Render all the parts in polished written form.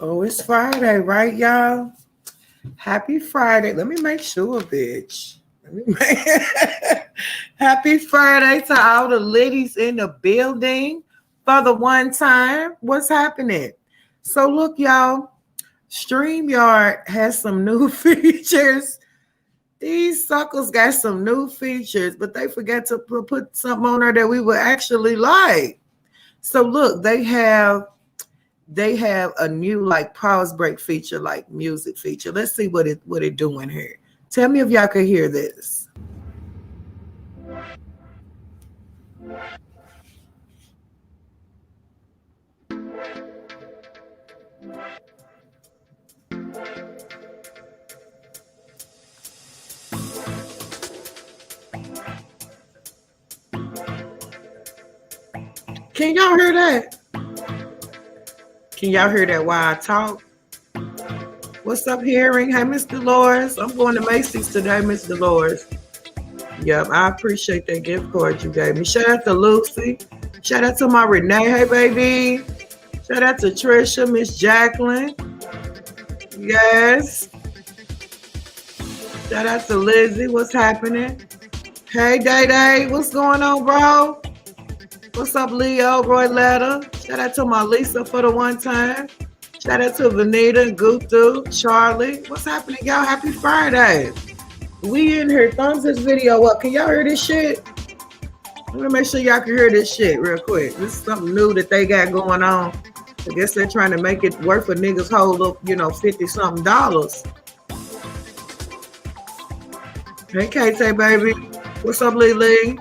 Oh, it's Friday, right, y'all? Happy Friday. Let me make sure, bitch. Happy Friday to all the ladies in the building for the one time. What's happening? So, look, y'all, StreamYard has some new features. These suckers got some new features, but they forgot to put something on there that we would actually like. So, look, they have a new like pause break feature, like music feature. Let's see what it doing here. Tell me if y'all could hear this. Can y'all hear that? Can y'all hear that while I talk? What's up, hearing? Hey, Miss Dolores. I'm going to Macy's today, Miss Dolores. Yep, I appreciate that gift card you gave me. Shout out to Lucy. Shout out to my Renee. Hey, baby. Shout out to Trisha, Miss Jacqueline. Yes. Shout out to Lizzie. What's happening? Hey, Day Day. What's going on, bro? What's up, Leo, Roy Letter? Shout out to my Lisa for the one time. Shout out to Vanita, Gupta, Charlie. What's happening, y'all? Happy Friday. We in here. Thumbs this video up. Can y'all hear this shit? I'm gonna make sure y'all can hear this shit real quick. This is something new that they got going on. I guess they're trying to make it worth a niggas hold up, $50-something. Hey, KT, baby. What's up, Lily?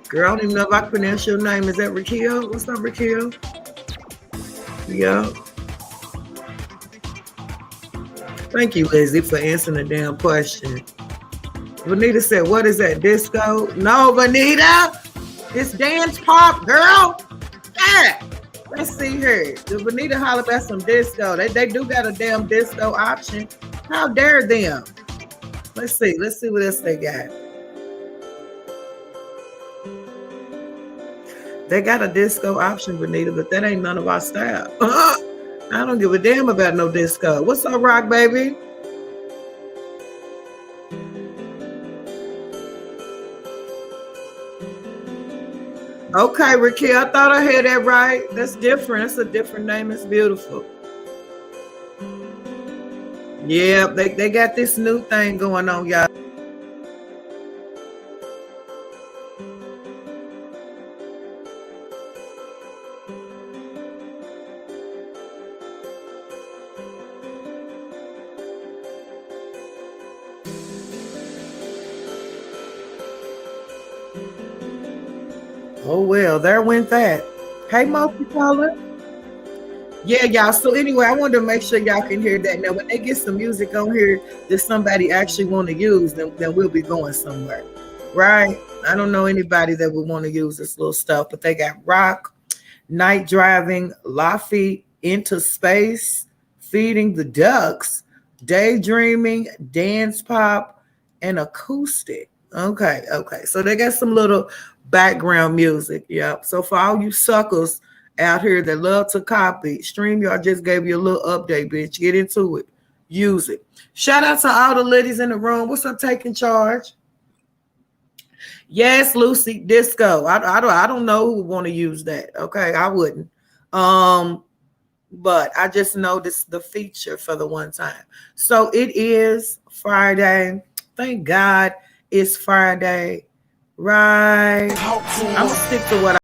Girl, I don't even know if I can pronounce your name. Is that Raquel? What's up, Raquel? Yeah. Thank you, Lizzie, for answering the damn question. Vanita said, what is that, disco? No, Vanita. It's dance pop, girl. Yeah. Let's see here. The Vanita holler about some disco. They do got a damn disco option. How dare them? Let's see what else they got. They got a disco option, Vanita, but that ain't none of our style. I don't give a damn about no disco. What's up, Rock, baby? Okay, Raquel, I thought I had that right. That's different. That's a different name. It's beautiful. Yeah, they got this new thing going on, y'all. Oh, well, there went that. Hey, multicolor. Yeah, y'all. So anyway, I wanted to make sure y'all can hear that. Now, when they get some music on here that somebody actually want to use, then we'll be going somewhere, right? I don't know anybody that would want to use this little stuff, but they got rock, night driving, Laffy, into space, feeding the ducks, daydreaming, dance pop, and acoustic. Okay. So they got some little background music. Yep. So for all you suckers out here that love to copy, StreamYard just gave you a little update, bitch. Get into it. Use it. Shout out to all the ladies in the room. What's up, taking charge? Yes, Lucy, disco. I don't know who would want to use that. Okay, I wouldn't. But I just noticed the feature for the one time. So it is Friday. Thank God it's Friday. Right. I'm gonna stick to what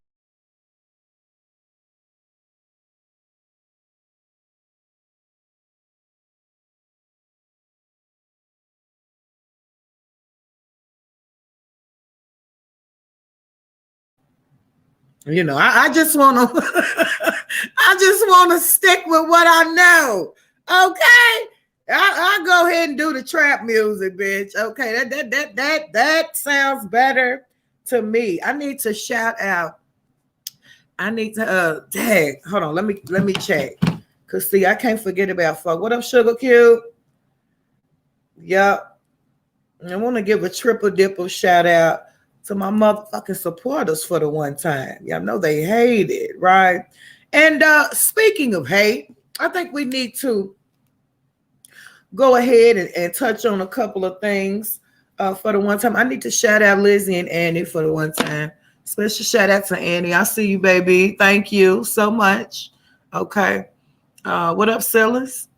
I just want to I just want to stick with what I know. Okay. I go ahead and do the trap music, bitch. Okay, that sounds better to me. I need to shout out. I need to dang, hold on, let me check. Cause see, I can't forget about fuck. What up, Sugar Cube? Yup. I want to give a triple dipple shout out to my motherfucking supporters for the one time. Y'all know they hate it, right? And speaking of hate, I think we need to go ahead and touch on a couple of things for the one time. I need to shout out Lizzie and Annie for the one time. Special shout out to Annie. I see you, baby. Thank you so much. Okay. What up, Silas?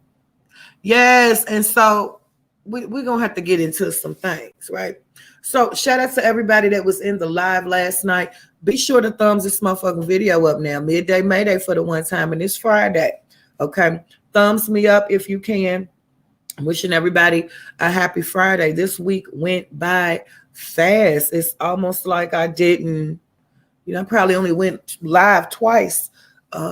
Yes. And so we're going to have to get into some things, right? So shout out to everybody that was in the live last night. Be sure to thumbs this motherfucking video up now. Midday Mayday for the one time. And it's Friday. Okay. Thumbs me up if you can. I'm wishing everybody a happy Friday. This week went by fast. It's almost like I didn't, I probably only went live twice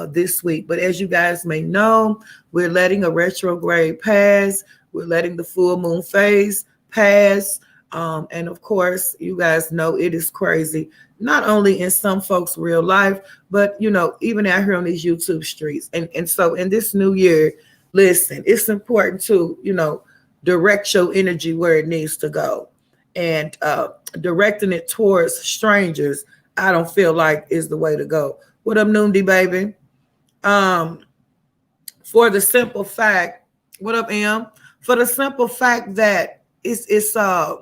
this week. But as you guys may know, we're letting a retrograde pass. We're letting the full moon phase pass. And of course, you guys know it is crazy, not only in some folks' real life, but, even out here on these YouTube streets. And so in this new year, listen, it's important to, direct your energy where it needs to go. And directing it towards strangers, I don't feel like is the way to go. What up, Noondy, baby? For the simple fact, what up, Em? For the simple fact that it's a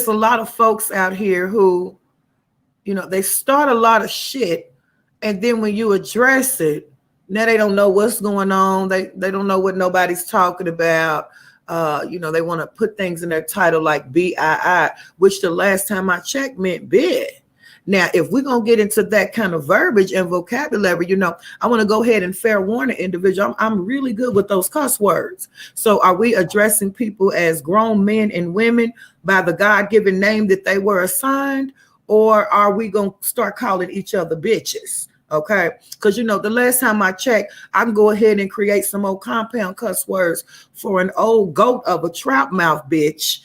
lot of folks out here who, they start a lot of shit, and then when you address it, now they don't know what's going on. They don't know what nobody's talking about. They want to put things in their title like BII, which the last time I checked meant bid. Now, if we're going to get into that kind of verbiage and vocabulary, I want to go ahead and fair warn an individual. I'm really good with those cuss words. So are we addressing people as grown men and women by the God-given name that they were assigned? Or are we going to start calling each other bitches? Okay, because the last time I checked, I can go ahead and create some old compound cuss words for an old goat of a trout mouth bitch,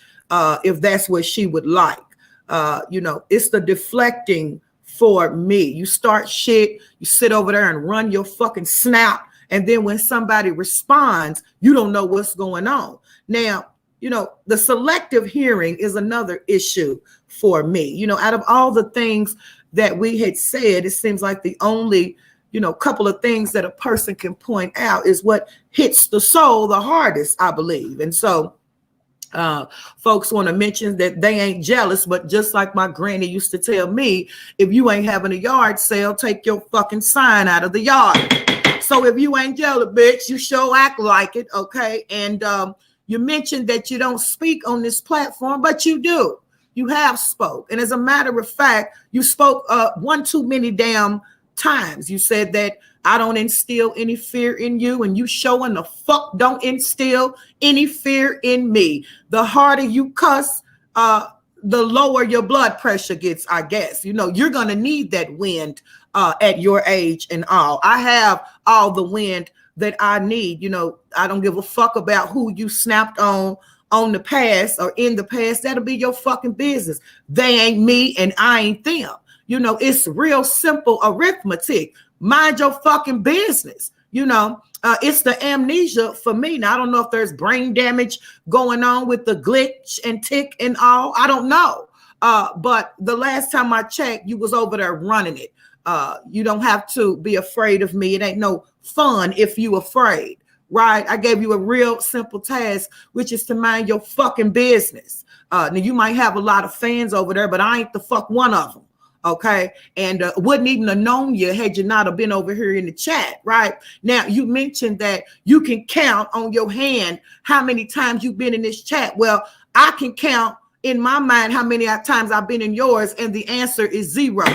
if that's what she would like. It's the deflecting for me. You start shit, you sit over there and run your fucking snout, and then when somebody responds, you don't know what's going on. Now, the selective hearing is another issue for me. Out of all the things that we had said, it seems like the only, couple of things that a person can point out is what hits the soul the hardest, I believe. And so folks want to mention that they ain't jealous, but just like my granny used to tell me, if you ain't having a yard sale, take your fucking sign out of the yard. So if you ain't jealous, bitch, you sure act like it, okay? And you mentioned that you don't speak on this platform, but you do. You have spoke. And as a matter of fact, you spoke one too many damn times. You said that I don't instill any fear in you, and you showing the fuck don't instill any fear in me. The harder you cuss, the lower your blood pressure gets, I guess. You're going to need that wind at your age and all. I have all the wind that I need. I don't give a fuck about who you snapped on the past or in the past. That'll be your fucking business. They ain't me and I ain't them. It's real simple arithmetic. Mind your fucking business. It's the amnesia for me. Now, I don't know if there's brain damage going on with the glitch and tick and all. I don't know. But the last time I checked, you was over there running it. You don't have to be afraid of me. It ain't no fun if you afraid. Right? I gave you a real simple task, which is to mind your fucking business. Now, you might have a lot of fans over there, but I ain't the fuck one of them. Okay. And wouldn't even have known you had you not have been over here in the chat. Right now, you mentioned that you can count on your hand how many times you've been in this chat. Well, I can count in my mind how many times I've been in yours, and the answer is 0.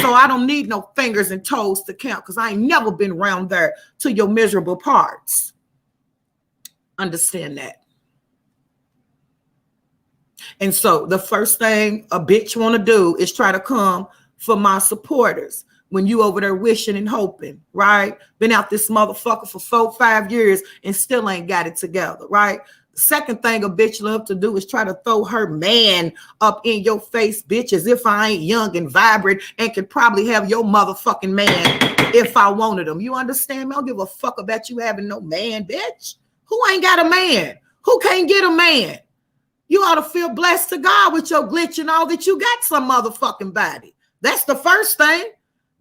So I don't need no fingers and toes to count, because I ain't never been around there to your miserable parts. Understand that. And so the first thing a bitch want to do is try to come for my supporters when you over there wishing and hoping, right? Been out this motherfucker for 4-5 years and still ain't got it together, right? The second thing a bitch love to do is try to throw her man up in your face, bitch, as if I ain't young and vibrant and could probably have your motherfucking man if I wanted him. You understand me? I don't give a fuck about you having no man, bitch. Who ain't got a man? Who can't get a man? You ought to feel blessed to God with your glitch and all that you got some motherfucking body. That's the first thing.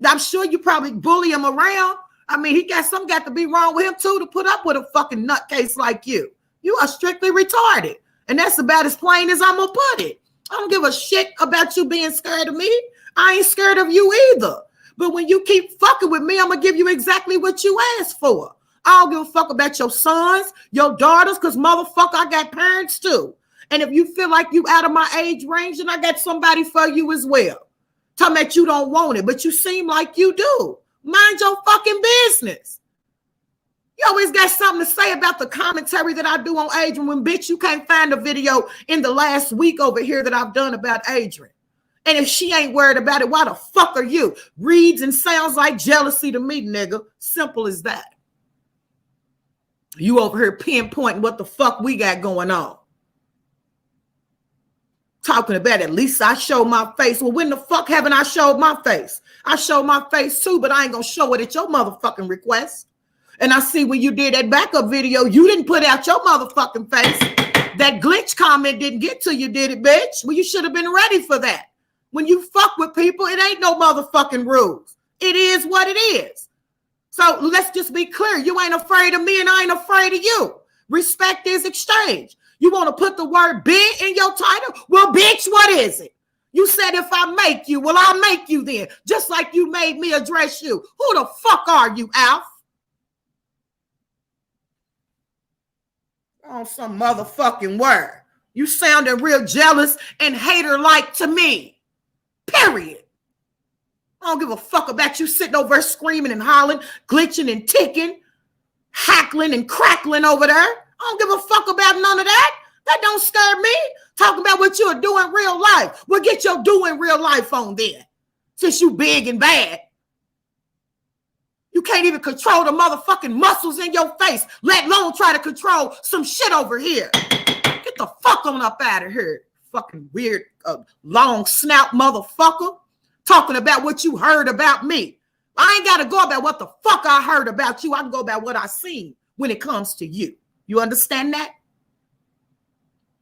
I'm sure you probably bully him around. I mean, he got something got to be wrong with him too to put up with a fucking nutcase like you. You are strictly retarded. And that's about as plain as I'm gonna put it. I don't give a shit about you being scared of me. I ain't scared of you either. But when you keep fucking with me, I'm gonna give you exactly what you asked for. I don't give a fuck about your sons, your daughters, because motherfucker, I got parents too. And if you feel like you out of my age range, then I got somebody for you as well. Talking about you don't want it, but you seem like you do. Mind your fucking business. You always got something to say about the commentary that I do on Adrian when, bitch, you can't find a video in the last week over here that I've done about Adrian. And if she ain't worried about it, why the fuck are you? Reads and sounds like jealousy to me, nigga. Simple as that. You over here pinpointing what the fuck we got going on. Talking about at least I show my face. Well, when the fuck haven't I showed my face? I show my face too, but I ain't gonna show it at your motherfucking request. And I see when you did that backup video, you didn't put out your motherfucking face. That glitch comment didn't get to you, did it, bitch? Well, you should have been ready for that. When you fuck with people, it ain't no motherfucking rules. It is what it is. So let's just be clear. You ain't afraid of me and I ain't afraid of you. Respect is exchange. You want to put the word big in your title? Well, bitch, what is it? You said if I make you, well, I'll make you then. Just like you made me address you. Who the fuck are you, Alf? On some motherfucking word. You sounded real jealous and hater-like to me. Period. I don't give a fuck about you sitting over there screaming and hollering, glitching and ticking, hackling and crackling over there. I don't give a fuck about none of that. That don't scare me. Talking about what you're doing real life. Well, get your doing real life on then. Since you big and bad. You can't even control the motherfucking muscles in your face, let alone try to control some shit over here. Get the fuck on up out of here. Fucking weird, long snout motherfucker. Talking about what you heard about me. I ain't got to go about what the fuck I heard about you. I can go about what I seen when it comes to you. You understand that?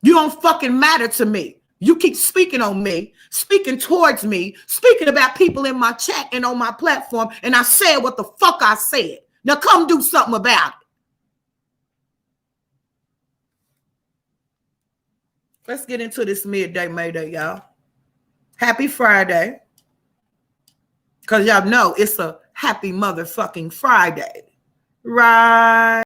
You don't fucking matter to me. You keep speaking on me, speaking towards me, speaking about people in my chat and on my platform, and I said what the fuck I said. Now come do something about it. Let's get into this midday Mayday, y'all. Happy Friday. Because y'all know it's a happy motherfucking Friday. Right.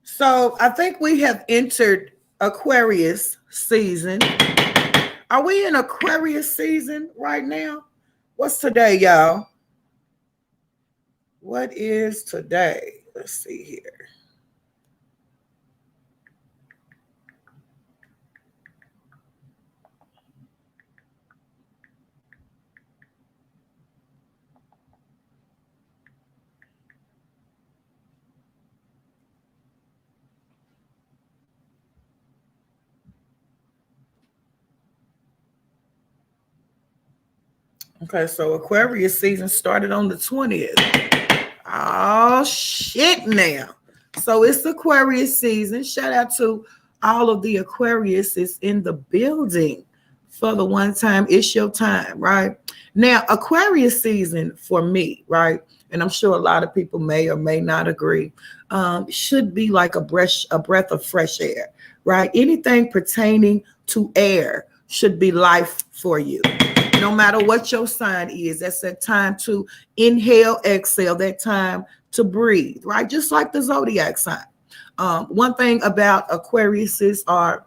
So I think we have entered Aquarius season. Are we in Aquarius season right now? What's today, y'all? What is today? Let's see here. Okay, so Aquarius season started on the 20th. Oh, shit now. So it's Aquarius season. Shout out to all of the Aquariuses in the building for the one time. It's your time, right? Now, Aquarius season for me, right? And I'm sure a lot of people may or may not agree, should be like a breath of fresh air, right? Anything pertaining to air should be life for you. No matter what your sign is, that's that time to inhale, exhale, that time to breathe, right? Just like the zodiac sign. One thing about Aquariuses are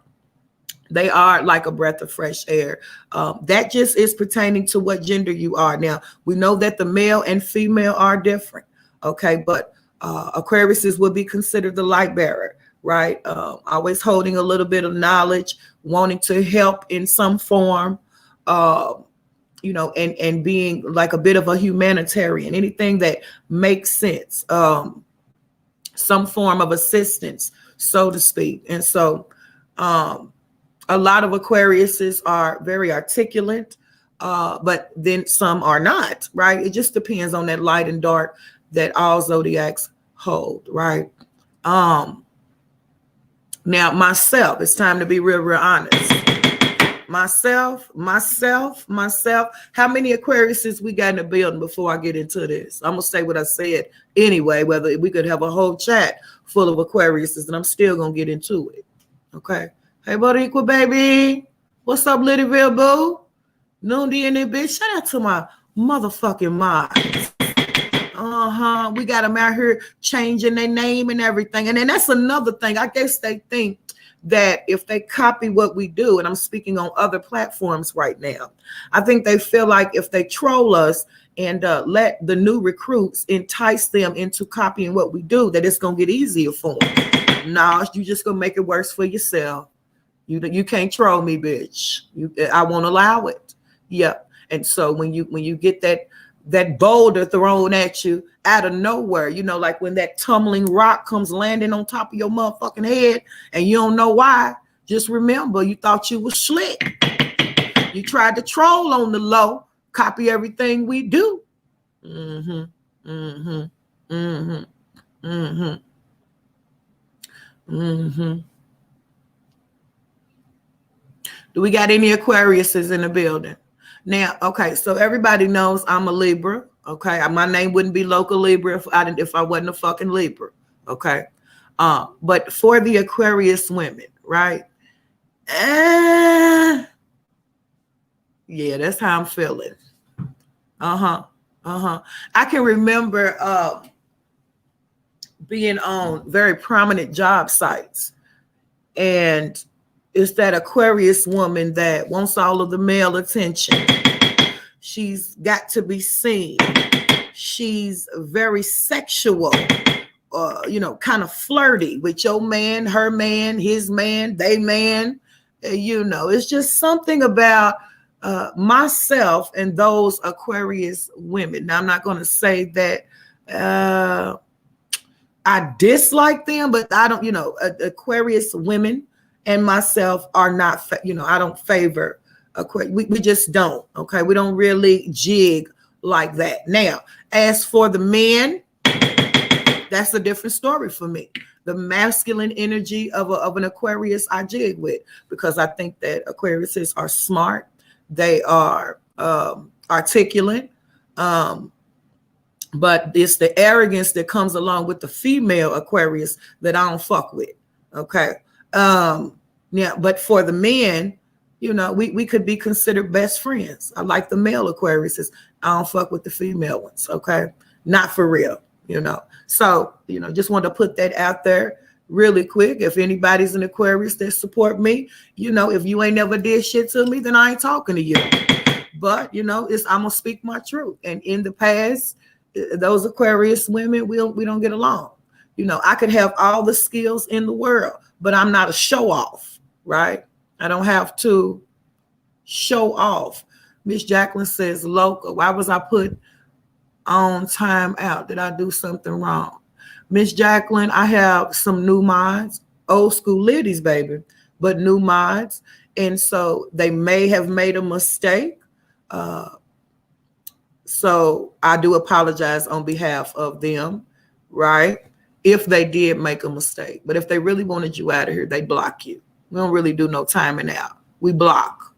They are like a breath of fresh air. That just is pertaining to what gender you are. Now, we know that the male and female are different. Okay. But Aquariuses would be considered the light bearer, right? Always holding a little bit of knowledge, wanting to help in some form, uh, and being like a bit of a humanitarian, anything that makes sense, some form of assistance, so to speak. And so, a lot of Aquariuses are very articulate, but then some are not, right? It just depends on that light and dark that all zodiacs hold, right? Now, myself, it's time to be real honest. Myself. How many Aquariuses we got in the building before I get into this? I'm going to say what I said anyway, whether we could have a whole chat full of Aquariuses, and I'm still going to get into it, okay? Hey, Boriqua, baby. What's up, Liddyville, boo? Noonday in there, bitch. Shout out to my motherfucking mods. We got them out here changing their name and everything. And then that's another thing. I guess they think that if they copy what we do, and I'm speaking on other platforms right now, I think they feel like if they troll us and let the new recruits entice them into copying what we do, that it's going to get easier for them. No, you just going to make it worse for yourself. You can't troll me, bitch. I won't allow it. Yeah. And so when you get that boulder thrown at you out of nowhere, like when that tumbling rock comes landing on top of your motherfucking head and you don't know why, just remember you thought you was slick. You tried to troll on the low, copy everything we do. Mm-hmm. Mm-hmm. Mm-hmm. Mm-hmm. Mm-hmm. Do we got any Aquariuses in the building? Now, okay, so everybody knows I'm a Libra. Okay, my name wouldn't be Loca Libra if I wasn't a fucking Libra. Okay, but for the Aquarius women, right? Yeah, that's how I'm feeling. I can remember being on very prominent job sites, and it's that Aquarius woman that wants all of the male attention. She's got to be seen. She's very sexual, kind of flirty with your man, her man, his man, they man. It's just something about myself and those Aquarius women. Now, I'm not going to say that I dislike them, but I don't, Aquarius women and myself are not, I don't favor Aquarius. We just don't, okay? We don't really jig like that. Now, as for the men, that's a different story for me. The masculine energy of an Aquarius I jig with, because I think that Aquariuses are smart. They are articulate. But it's the arrogance that comes along with the female Aquarius that I don't fuck with, okay? But for the men, we could be considered best friends. I like the male Aquariuses. I don't fuck with the female ones, okay? Not for real, So, just want to put that out there really quick. If anybody's an Aquarius that support me, if you ain't never did shit to me, then I ain't talking to you. But, I'm going to speak my truth. And in the past, those Aquarius women, we don't get along. I could have all the skills in the world, but I'm not a show off, right? I don't have to show off. Miss Jacqueline says, Loca, why was I put on time out? Did I do something wrong? Miss Jacqueline, I have some new mods, old school ladies, baby, but new mods. And so they may have made a mistake. So I do apologize on behalf of them, right? If they did make a mistake. But if they really wanted you out of here, they block you. We don't really do no timing out. We block.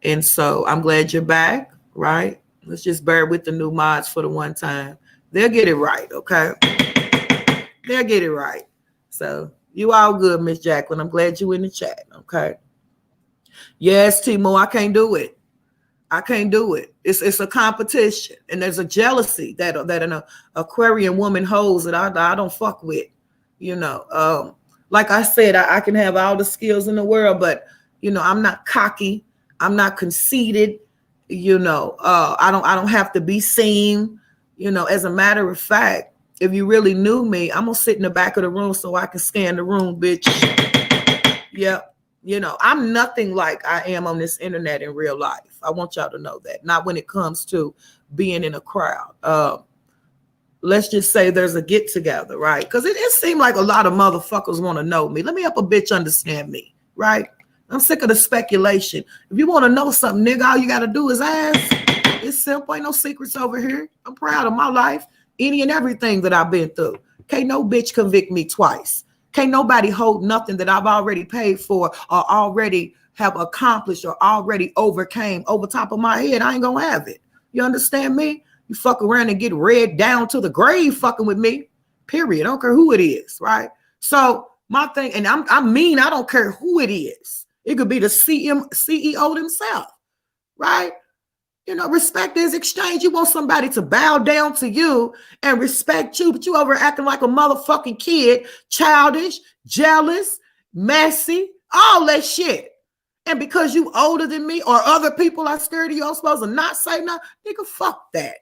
And so I'm glad you're back, right? Let's just bear with the new mods for the one time. They'll get it right, okay? They'll get it right. So you all good, Miss Jacqueline. I'm glad you in the chat, okay? Yes, Timo, I can't do it. I can't do it. It's a competition, and there's a jealousy that an Aquarian woman holds that I don't fuck with. Like I said, I can have all the skills in the world, but I'm not cocky. I'm not conceited. I don't have to be seen. As a matter of fact, if you really knew me, I'm gonna sit in the back of the room so I can scan the room, bitch. Yep. I'm nothing like I am on this internet in real life. I want y'all to know that. Not when it comes to being in a crowd. Let's just say there's a get together, right? Because it seemed like a lot of motherfuckers want to know me. Let me help a bitch understand me, right? I'm sick of the speculation. If you want to know something, nigga, all you got to do is ask. It's simple. Ain't no secrets over here. I'm proud of my life, any and everything that I've been through. Can't no bitch convict me twice. Can't nobody hold nothing that I've already paid for or already have accomplished or already overcame over top of my head. I ain't gonna have it. You understand me? You fuck around and get read down to the grave fucking with me. Period. I don't care who it is, right? So my thing, and I mean, I don't care who it is. It could be the CEO himself, right? Respect is exchange. You want somebody to bow down to you and respect you, but you over acting like a motherfucking kid, childish, jealous, messy, all that shit. And because you older than me or other people are scared of you, I'm supposed to not say nothing. Nigga, fuck that.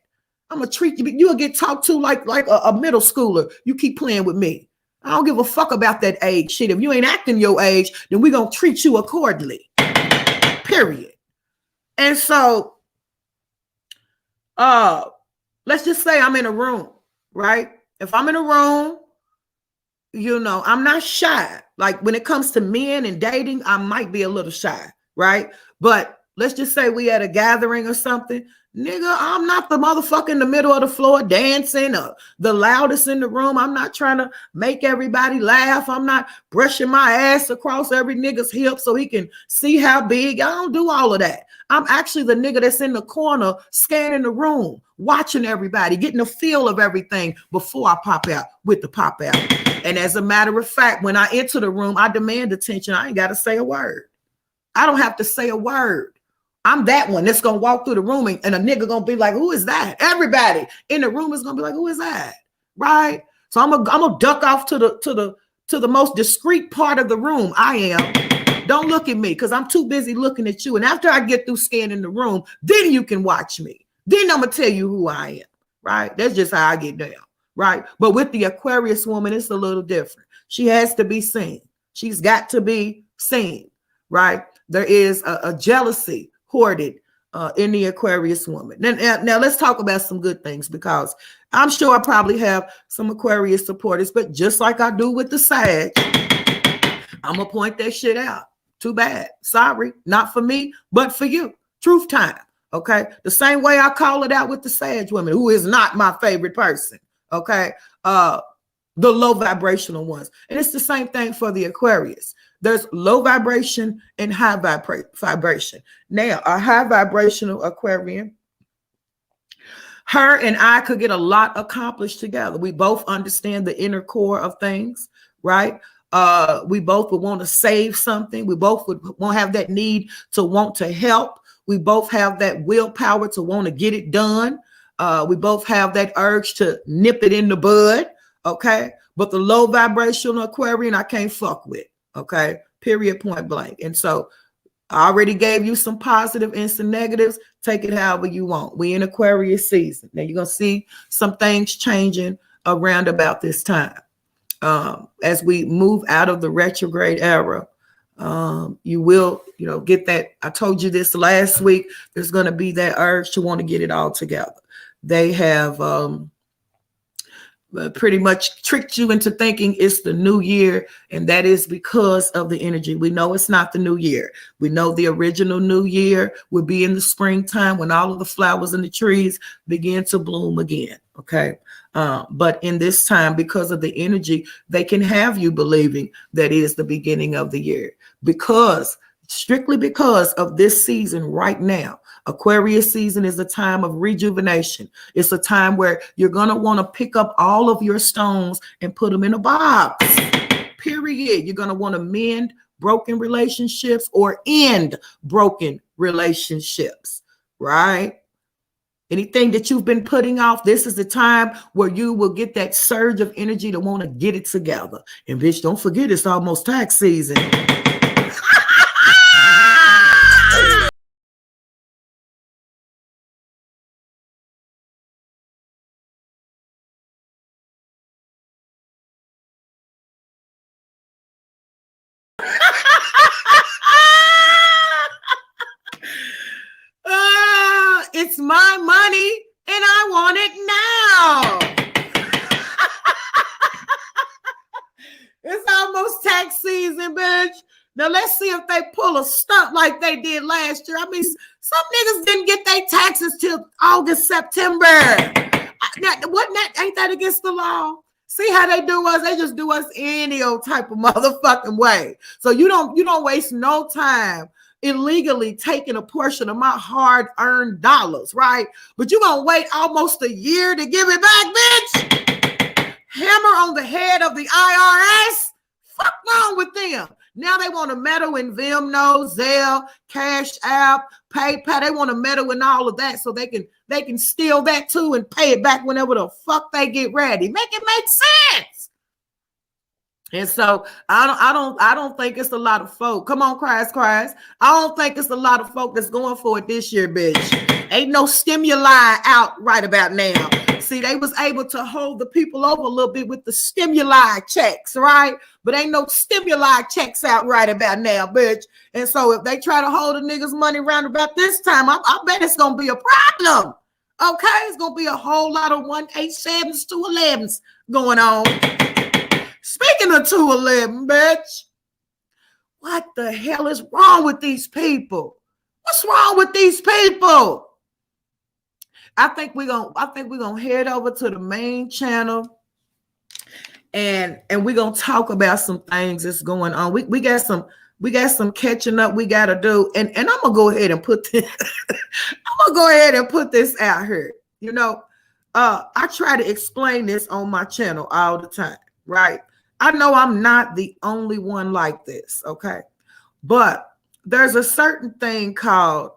I'm going to treat you. You'll get talked to like a middle schooler. You keep playing with me. I don't give a fuck about that age shit. If you ain't acting your age, then we're going to treat you accordingly. Period. And so, let's just say I'm in a room, right? If I'm in a room, I'm not shy. Like when it comes to men and dating, I might be a little shy, right? But let's just say we at a gathering or something. Nigga, I'm not the motherfucker in the middle of the floor dancing or the loudest in the room. I'm not trying to make everybody laugh. I'm not brushing my ass across every nigga's hip so he can see how big. I don't do all of that. I'm actually the nigga that's in the corner, scanning the room, watching everybody, getting a feel of everything before I pop out with the pop out. And as a matter of fact, when I enter the room, I demand attention. I ain't got to say a word. I don't have to say a word. I'm that one that's going to walk through the room and a nigga going to be like, who is that? Everybody in the room is going to be like, who is that? Right? So I'm gonna duck off to the most discreet part of the room. I am. Don't look at me because I'm too busy looking at you. And after I get through scanning the room, then you can watch me. Then I'm going to tell you who I am. Right? That's just how I get down. Right? But with the Aquarius woman, it's a little different. She has to be seen. She's got to be seen. Right? There is a jealousy hoarded in the Aquarius woman. Now let's talk about some good things, because I'm sure I probably have some Aquarius supporters, but just like I do with the Sag, I'm gonna point that shit out. Too bad. Sorry, not for me, but for you. Truth time. Okay. The same way I call it out with the Sag women, who is not my favorite person. Okay. The low vibrational ones. And it's the same thing for the Aquarius. There's low vibration and high vibration. Now, a high vibrational Aquarian, her and I could get a lot accomplished together. We both understand the inner core of things, right? We both would want to save something. We both would want to have that need to want to help. We both have that willpower to want to get it done. We both have that urge to nip it in the bud, okay? But the low vibrational Aquarian, I can't fuck with. Okay, period, point blank. And so I already gave you some positive and some negatives. Take it however you want. We in Aquarius season. Now you're going to see some things changing around about this time. As we move out of the retrograde era, you will, get that. I told you this last week. There's going to be that urge to want to get it all together. They have pretty much tricked you into thinking it's the new year, and that is because of the energy. We know it's not the new year. We know the original new year would be in the springtime when all of the flowers and the trees begin to bloom again. Okay. But in this time, because of the energy, they can have you believing that is the beginning of the year, strictly because of this season right now. Aquarius season is a time of rejuvenation. It's a time where you're going to want to pick up all of your stones and put them in a box. Period. You're going to want to mend broken relationships or end broken relationships, right? Anything that you've been putting off, this is the time where you will get that surge of energy to want to get it together. And bitch, don't forget, it's almost tax season. on it now. It's almost tax season, bitch. Now let's see if they pull a stunt like they did last year. I mean, some niggas didn't get their taxes till August, September. Ain't that against the law? See how they do us? They just do us any old type of motherfucking way. So you don't waste no time illegally taking a portion of my hard-earned dollars, right? But you're gonna wait almost a year to give it back, bitch. Hammer on the head of the IRS. Fuck wrong with them? Now they want to meddle in Venmo, Zelle, Cash App, PayPal. They want to meddle in all of that so they can steal that too and pay it back whenever the fuck they get ready. Make it make sense. And so I don't think it's a lot of folk. Come on, cries. I don't think it's a lot of folk that's going for it this year, bitch. Ain't no stimuli out right about now. See, they was able to hold the people over a little bit with the stimuli checks, right? But ain't no stimuli checks out right about now, bitch. And so if they try to hold a nigga's money around about this time, I bet it's going to be a problem. Okay? It's going to be a whole lot of 187s, 211s going on. Speaking of 211, bitch, what the hell is wrong with these people? What's wrong with these people? I think we're gonna head over to the main channel and we're gonna talk about some things that's going on. We got some catching up we gotta do. And I'm gonna go ahead and put this, out here. You know, I try to explain this on my channel all the time, right? I know I'm not the only one like this, okay? But there's a certain thing called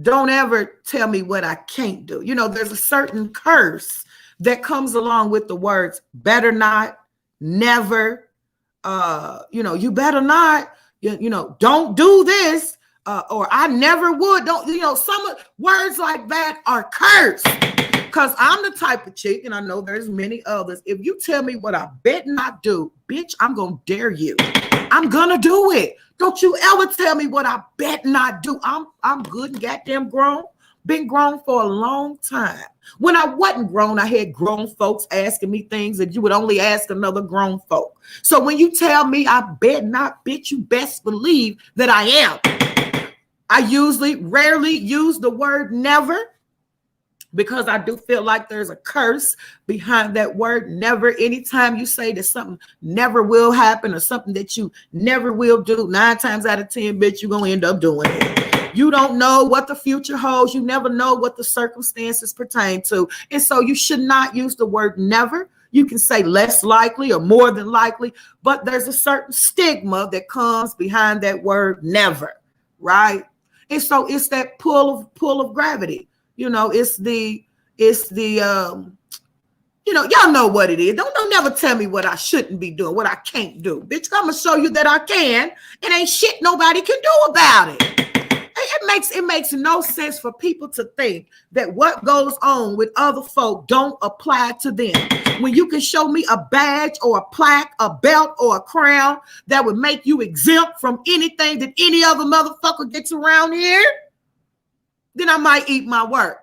don't ever tell me what I can't do. You know, there's a certain curse that comes along with the words better not, never, you better not, don't do this, or I never would. Don't, some words like that are cursed. Because I'm the type of chick, and I know there's many others. If you tell me what I bet not do, bitch, I'm going to dare you. I'm going to do it. Don't you ever tell me what I bet not do. I'm good and goddamn grown. Been grown for a long time. When I wasn't grown, I had grown folks asking me things that you would only ask another grown folk. So when you tell me I bet not, bitch, you best believe that I am. I rarely use the word never, because I do feel like there's a curse behind that word never. Anytime you say that something never will happen or something that you never will do, 9 times out of 10, bitch, you're going to end up doing it. You don't know what the future holds. You never know what the circumstances pertain to. And so you should not use the word never. You can say less likely or more than likely, but there's a certain stigma that comes behind that word never, right? And so it's that pull of gravity. It's the y'all know what it is. Don't never tell me what I shouldn't be doing, what I can't do. Bitch, I'm gonna show you that I can, and ain't shit nobody can do about it. It makes no sense for people to think that what goes on with other folk don't apply to them. When you can show me a badge or a plaque, a belt or a crown that would make you exempt from anything that any other motherfucker gets around here, then I might eat my words.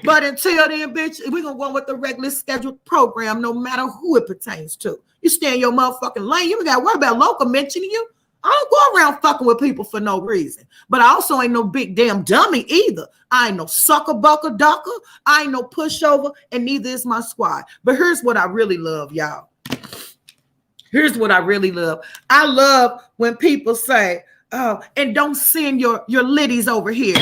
But until then, bitch, we're going to go with the regular scheduled program, no matter who it pertains to. You stay in your motherfucking lane. You ain't got to worry about Loca mentioning you. I don't go around fucking with people for no reason. But I also ain't no big damn dummy either. I ain't no sucker bucker ducker. I ain't no pushover, and neither is my squad. But here's what I really love, y'all. Here's what I really love. I love when people say, oh, and don't send your liddies over here.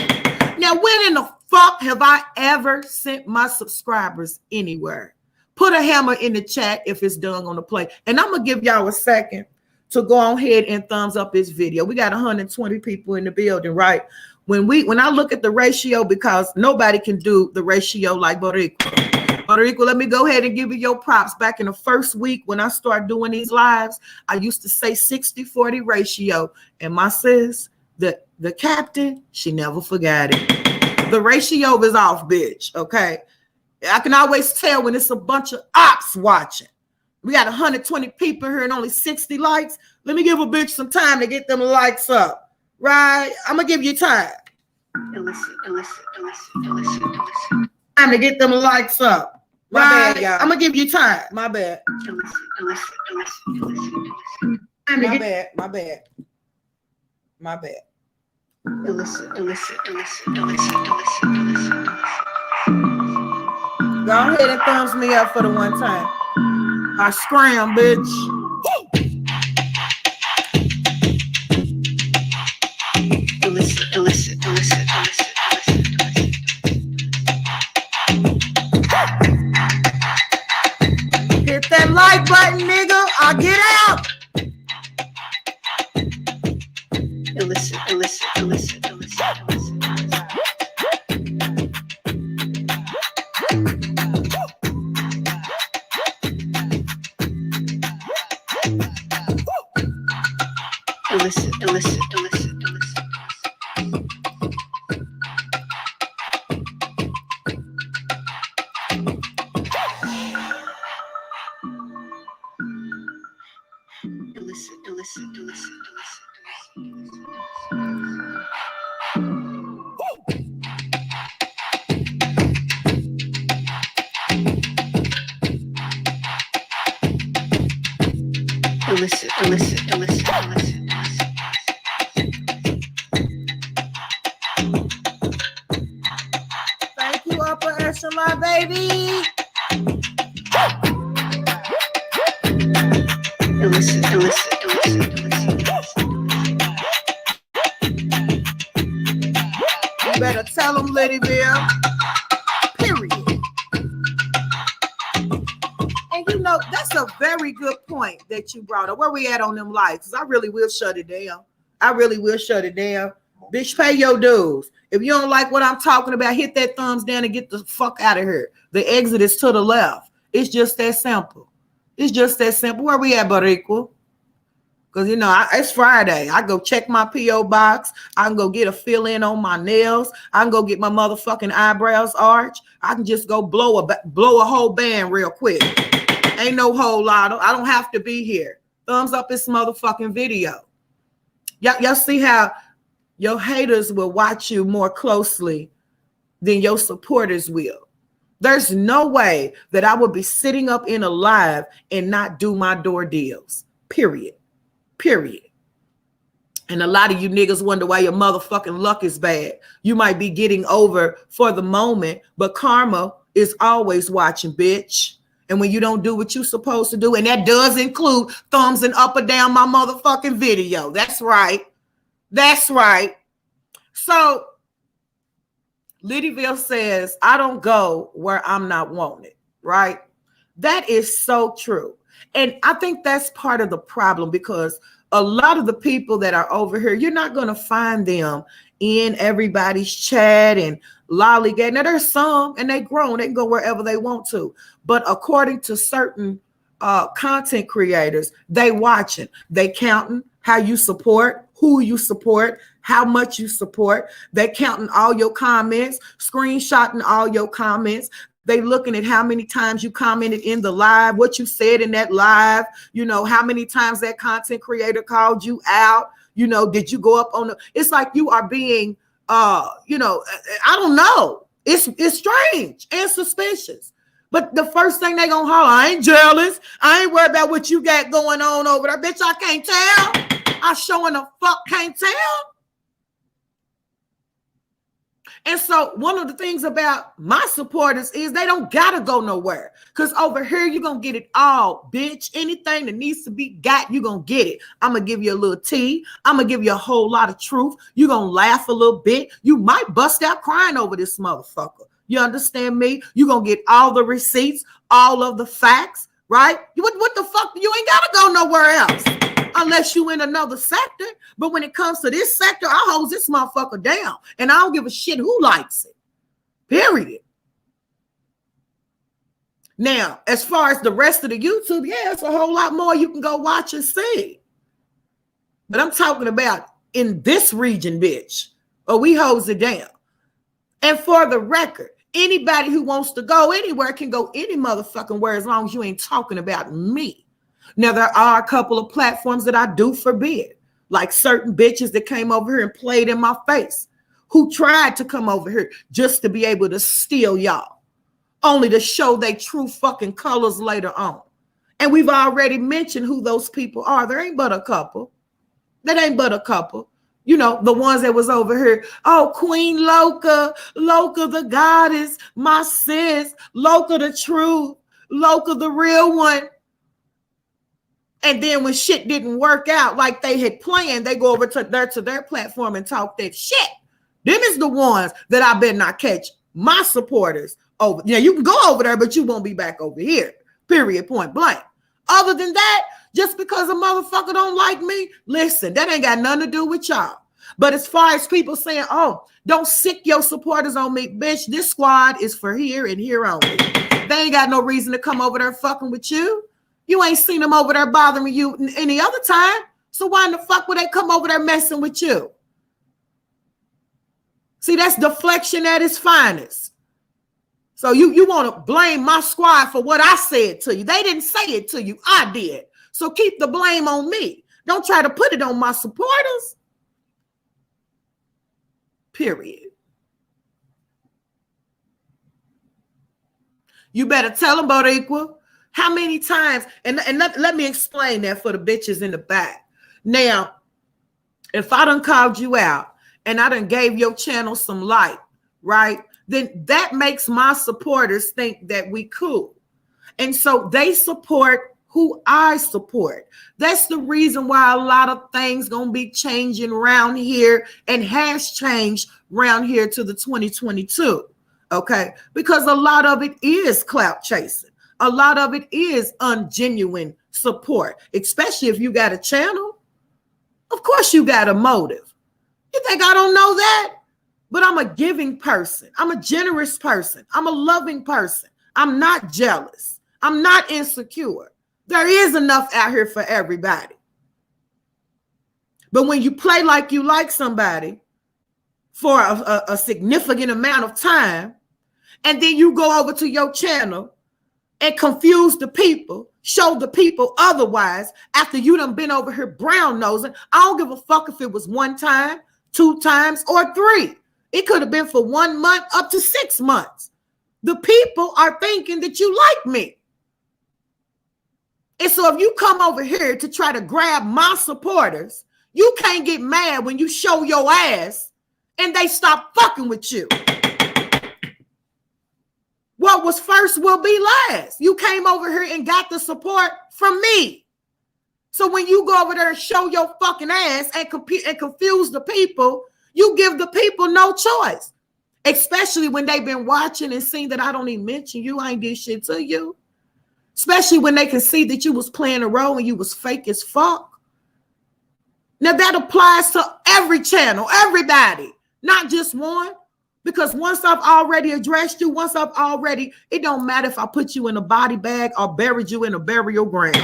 Now, when in the fuck have I ever sent my subscribers anywhere? Put a hammer in the chat if it's done on the play. And I'm going to give y'all a second to go on ahead and thumbs up this video. We got 120 people in the building, right? When I look at the ratio, because nobody can do the ratio like Boricua, let me go ahead and give you your props. Back in the first week when I started doing these lives, I used to say 60-40 ratio. And my sis, the captain, she never forgot it. The ratio is off, bitch, okay? I can always tell when it's a bunch of ops watching. We got 120 people here and only 60 likes. Let me give a bitch some time to get them likes up, right? I'm going to give you time. Time to get them lights up. My bad, y'all. I'm gonna give you time. My bad. My bad. My bad. My bad. Go ahead and thumbs me up for the one time. I scram, bitch. Hit that like button, nigga. I'll get out. Thank you, upper echelon, baby. You better tell them, Liddyville. Period. And you know, that's a very good point that you brought up. Where we at on them lights? I really will shut it down. I really will shut it down. Bitch, pay your dues. If you don't like what I'm talking about, hit that thumbs down and get the fuck out of here. The exit is to the left. It's just that simple. It's just that simple. Where we at, Bariqua? Because, you know, it's Friday. I go check my P.O. box. I can go get a fill-in on my nails. I can go get my motherfucking eyebrows arched. I can just go blow a whole band real quick. Ain't no whole lot. I don't have to be here. Thumbs up this motherfucking video. Y'all see how your haters will watch you more closely than your supporters will. There's no way that I would be sitting up in a live and not do my door deals. Period. And a lot of you niggas wonder why your motherfucking luck is bad. You might be getting over for the moment, but karma is always watching, bitch. And when you don't do what you're supposed to do, and that does include thumbs and up or down my motherfucking video. That's right. That's right. So Liddyville says, I don't go where I'm not wanted, right? That is so true. And I think that's part of the problem, because a lot of the people that are over here, you're not going to find them in everybody's chat and lollygag. Now, there's some, and they grown. They can go wherever they want to. But according to certain content creators, they watching. They counting how you support, who you support, how much you support. They counting all your comments, screenshotting all your comments. They looking at how many times you commented in the live, what you said in that live, you know, how many times that content creator called you out. You know, did you go up on the, it's like you are being, you know, I don't know. It's strange and suspicious. But the first thing they gonna holler, I ain't jealous. I ain't worried about what you got going on over there. Bitch, I can't tell. I showing the fuck can't tell. And so one of the things about my supporters is they don't gotta go nowhere. Because over here, you're gonna get it all, bitch. Anything that needs to be got, you're gonna get it. I'm gonna give you a little tea. I'm gonna give you a whole lot of truth. You're gonna laugh a little bit. You might bust out crying over this motherfucker. You understand me? You're gonna get all the receipts, all of the facts, right? What the fuck? You ain't gotta go nowhere else. Unless you in another sector. But when it comes to this sector, I hose this motherfucker down. And I don't give a shit who likes it. Period. Now, as far as the rest of the YouTube, yeah, it's a whole lot more you can go watch and see. But I'm talking about in this region, bitch. Or we hose it down. And for the record, anybody who wants to go anywhere can go any motherfucking where, as long as you ain't talking about me. Now, there are a couple of platforms that I do forbid, like certain bitches that came over here and played in my face, who tried to come over here just to be able to steal y'all. only to show their true fucking colors later on. And we've already mentioned who those people are. There ain't but a couple. That ain't but a couple. You know, the ones that was over here. Oh, Queen Loca, Loca the goddess, my sis, Loca the truth, Loca the real one. And then when shit didn't work out like they had planned, they go over to their platform and talk that shit. Them is the ones that I better not catch my supporters over. Yeah, you can go over there, but you won't be back over here. Period, point blank. Other than that, just because a motherfucker don't like me, listen, that ain't got nothing to do with y'all. But as far as people saying, oh, don't sick your supporters on me, bitch, this squad is for here and here only. They ain't got no reason to come over there fucking with you. You ain't seen them over there bothering you any other time. So why in the fuck would they come over there messing with you? See, that's deflection at its finest. So you want to blame my squad for what I said to you. They didn't say it to you. I did. So keep the blame on me. Don't try to put it on my supporters. Period. You better tell them about equal. How many times? And let me explain that for the bitches in the back. Now, if I done called you out and I done gave your channel some light, right? Then that makes my supporters think that we cool. And so they support who I support. That's the reason why a lot of things gonna be changing around here and has changed around here to the 2022. Okay, because a lot of it is clout chasing. A lot of it is ungenuine support, especially if you got a channel. Of course you got a motive. You think I don't know that? But I'm a giving person. I'm a generous person. I'm a loving person. I'm not jealous. I'm not insecure. There is enough out here for everybody. But when you play like you like somebody for a significant amount of time, and then you go over to your channel and confuse the people, show the people otherwise after you done been over here brown nosing, I don't give a fuck if it was 1 time, 2 times, or 3. It could have been for 1 month up to 6 months. The people are thinking that you like me. And so if you come over here to try to grab my supporters, you can't get mad when you show your ass and they stop fucking with you. What was first will be last. You came over here and got the support from me. So when you go over there and show your fucking ass and confuse the people, you give the people no choice. Especially when they've been watching and seen that I don't even mention you. I ain't did shit to you. Especially when they can see that you was playing a role and you was fake as fuck. Now that applies to every channel, everybody, not just one. Because once I've already addressed you, it don't matter if I put you in a body bag or buried you in a burial ground.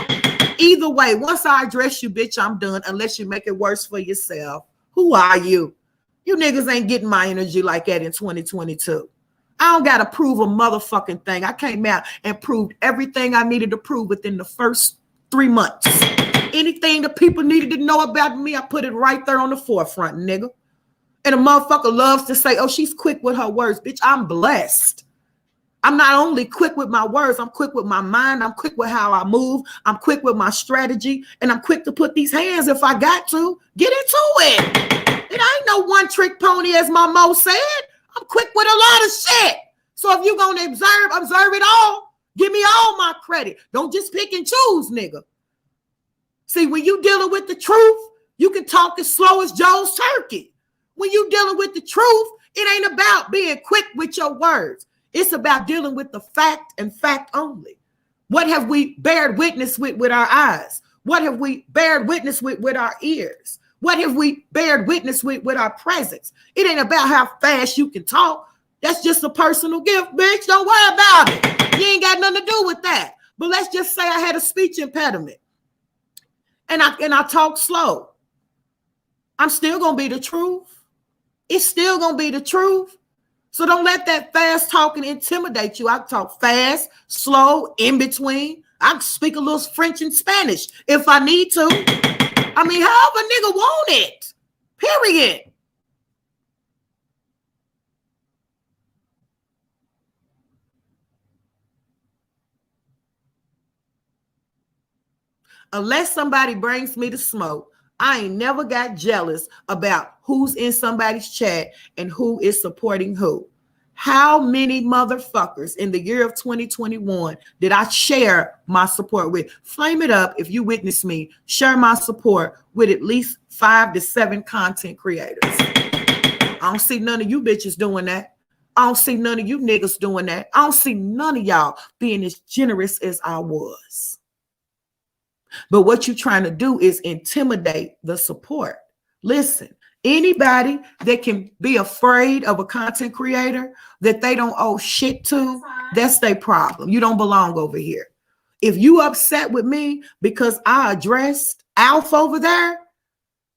Either way, once I address you, bitch, I'm done unless you make it worse for yourself. Who are you? You niggas ain't getting my energy like that in 2022. I don't got to prove a motherfucking thing. I came out and proved everything I needed to prove within the first 3 months. Anything the people needed to know about me, I put it right there on the forefront, nigga. And a motherfucker loves to say, oh, she's quick with her words. Bitch, I'm blessed. I'm not only quick with my words, I'm quick with my mind. I'm quick with how I move. I'm quick with my strategy. And I'm quick to put these hands if I got to. Get into it. It ain't no one trick pony, as my Mo said. I'm quick with a lot of shit. So if you're going to observe it all, give me all my credit. Don't just pick and choose, nigga. See, when you dealing with the truth, you can talk as slow as Joe's turkey. When you dealing with the truth, it ain't about being quick with your words. It's about dealing with the fact and fact only. What have we bared witness with our eyes? What have we bared witness with our ears? What have we bared witness with our presence? It ain't about how fast you can talk. That's just a personal gift, bitch. Don't worry about it. You ain't got nothing to do with that. But let's just say I had a speech impediment and I talk slow. I'm still going to be the truth. It's still going to be the truth. So don't let that fast talking intimidate you. I talk fast, slow, in between. I can speak a little French and Spanish if I need to. I mean, however nigga want it. Period. Unless somebody brings me the smoke, I ain't never got jealous about who's in somebody's chat and who is supporting who. How many motherfuckers in the year of 2021 did I share my support with? Flame it up if you witness me. Share my support with at least 5 to 7 content creators. I don't see none of you bitches doing that. I don't see none of you niggas doing that. I don't see none of y'all being as generous as I was. But what you're trying to do is intimidate the support. Listen, anybody that can be afraid of a content creator that they don't owe shit to, that's their problem. You don't belong over here. If you upset with me because I addressed Alf over there,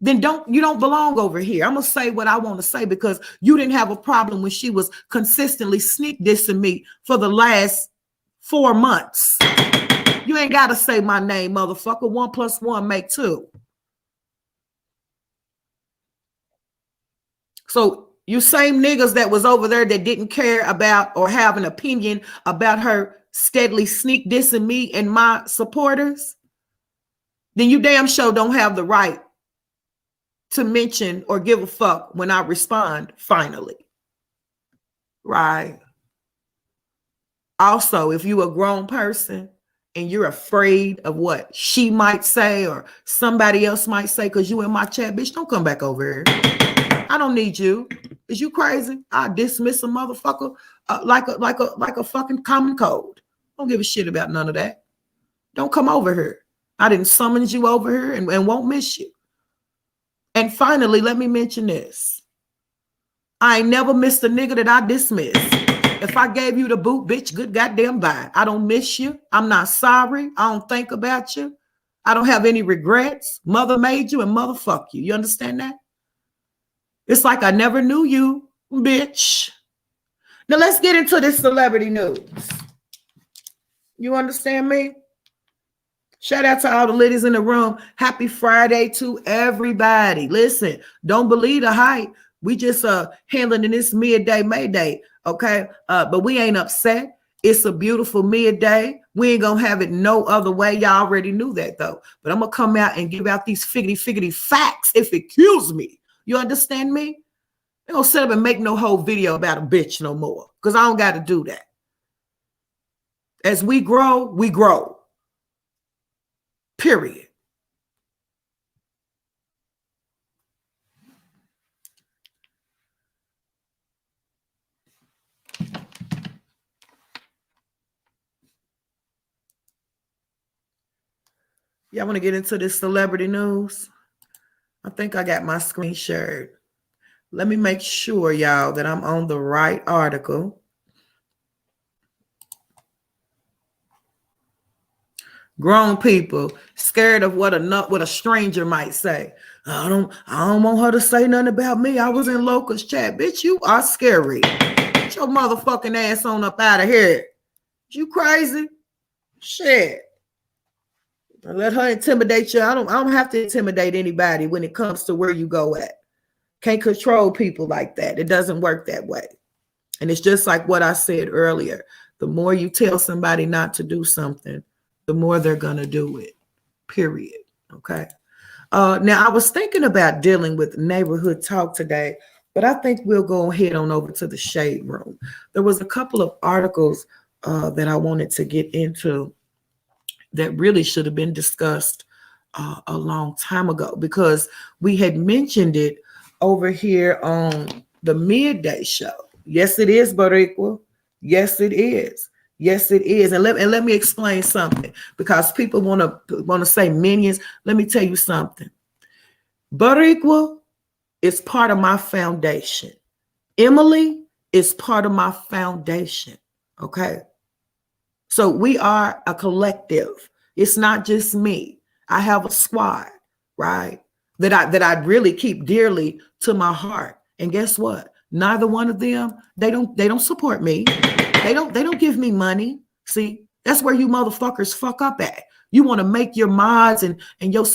then you don't belong over here. I'm gonna say what I want to say because you didn't have a problem when she was consistently sneak dissing me for the last 4 months. You ain't got to say my name, motherfucker. 1 + 1 make 2. So you same niggas that was over there that didn't care about or have an opinion about her steadily sneak dissing me and my supporters, then you damn sure don't have the right to mention or give a fuck when I respond finally. Right. Also, if you a grown person and you're afraid of what she might say or somebody else might say because you in my chat, bitch, don't come back over here. I don't need you. Is you crazy? I dismiss a motherfucker like a fucking common cold. Don't give a shit about none of that. Don't come over here. I didn't summon you over here and won't miss you. And finally, let me mention this. I ain't never missed a nigga that I dismissed. If I gave you the boot, bitch, good goddamn bye. I don't miss you. I'm not sorry. I don't think about you. I don't have any regrets. Mother made you and motherfuck you. You understand that? It's like I never knew you, bitch. Now let's get into this celebrity news. You understand me? Shout out to all the ladies in the room. Happy Friday to everybody. Listen, don't believe the hype. We just handling this midday Mayday, okay? But we ain't upset. It's a beautiful midday. We ain't gonna have it no other way. Y'all already knew that though. But I'm gonna come out and give out these figgity facts if it kills me. You understand me? They gonna sit up and make no whole video about a bitch no more. Because I don't gotta do that. As we grow, we grow. Period. Y'all want to get into this celebrity news? I think I got my screen shared. Let me make sure, y'all, that I'm on the right article. Grown people scared of what a stranger might say. I don't want her to say nothing about me. I was in Loca's chat. Bitch, you are scary. Get your motherfucking ass on up out of here. You crazy? Shit. Let her intimidate you. I don't have to intimidate anybody when it comes to where you go at. Can't control people like that. It doesn't work that way. And it's just like what I said earlier. The more you tell somebody not to do something, the more they're going to do it. Period. Okay. Now, I was thinking about dealing with neighborhood talk today, but I think we'll go ahead on over to the shade room. There was a couple of articles that I wanted to get into that really should have been discussed a long time ago because we had mentioned it over here on the midday show. Yes, it is, Boricua. Yes, it is. Yes, it is. And let me explain something because people want to say minions. Let me tell you something. Boricua is part of my foundation. Emily is part of my foundation. Okay. So we are a collective. It's not just me. I have a squad, right? That I really keep dearly to my heart. And guess what? Neither one of them, they don't support me. They don't give me money. See, that's where you motherfuckers fuck up at. You want to make your mods and your,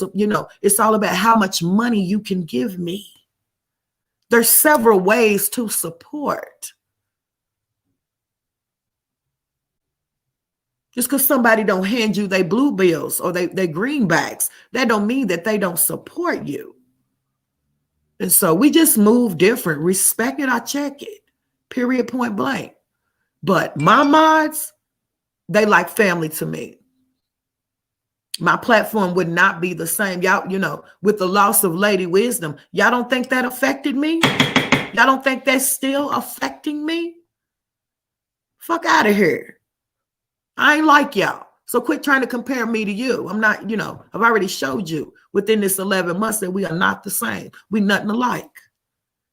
it's all about how much money you can give me. There's several ways to support. Just because somebody don't hand you their blue bills or they greenbacks, that don't mean that they don't support you. And so we just move different. Respect it, I check it. Period, point blank. But my mods, they like family to me. My platform would not be the same. Y'all, with the loss of Lady Wisdom, y'all don't think that affected me? Y'all don't think that's still affecting me? Fuck out of here. I ain't like y'all. So quit trying to compare me to you. I'm not, I've already showed you within this 11 months that we are not the same. We nothing alike,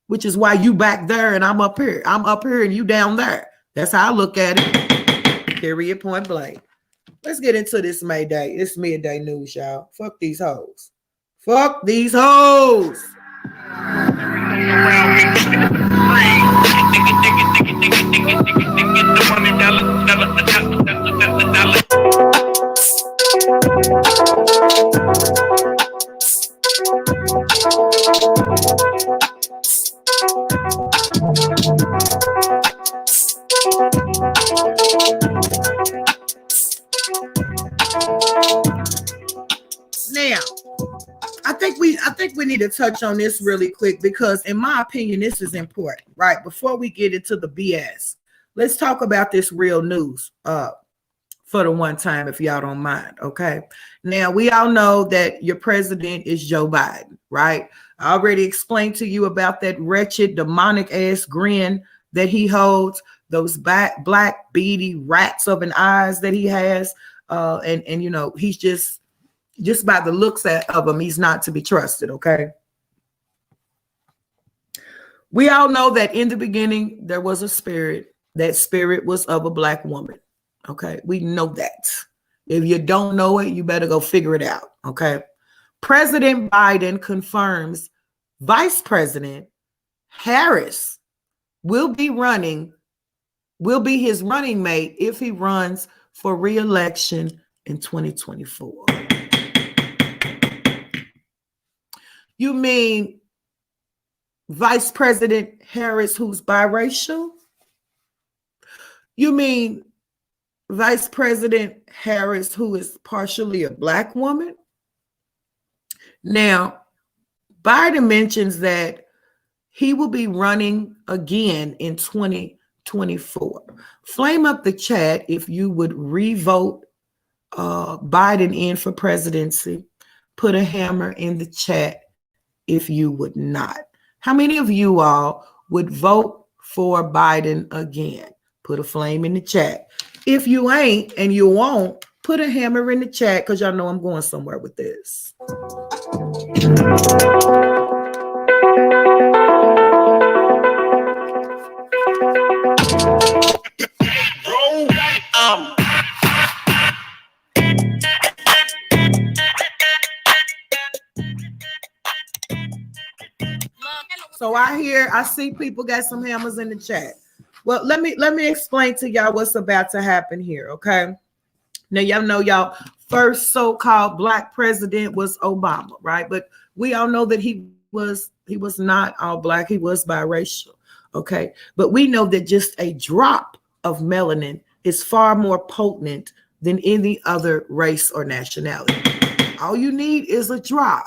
which is why you back there and I'm up here. I'm up here and you down there. That's how I look at it. Period, point blank. Let's get into this Mayday. It's midday news, y'all. Fuck these hoes. Fuck these hoes. Now, I think we need to touch on this really quick because in my opinion, this is important, right? Before we get into the BS, let's talk about this real news for the one time, if y'all don't mind, okay? Now, we all know that your president is Joe Biden, right? I already explained to you about that wretched, demonic ass grin that he holds, those black beady rats of an eyes that he has, and he's just by the looks of him, he's not to be trusted, okay? We all know that in the beginning, there was a spirit. That spirit was of a black woman, okay? We know that. If you don't know it, you better go figure it out, okay? President Biden confirms Vice President Harris will be his running mate if he runs for re-election in 2024. You mean Vice President Harris, who's biracial? You mean Vice President Harris, who is partially a black woman? Now, Biden mentions that he will be running again in 2024. Flame up the chat if you would re-vote Biden in for presidency. Put a hammer in the chat if you would not. How many of you all would vote for Biden again? Put a flame in the chat. If you ain't and you won't, put a hammer in the chat because y'all know I'm going somewhere with this. So I see people got some hammers in the chat. Well, let me explain to y'all what's about to happen here, okay? Now, y'all know y'all first so-called black president was Obama, right? But we all know that he was not all black. He was biracial, okay? But we know that just a drop of melanin is far more potent than any other race or nationality. All you need is a drop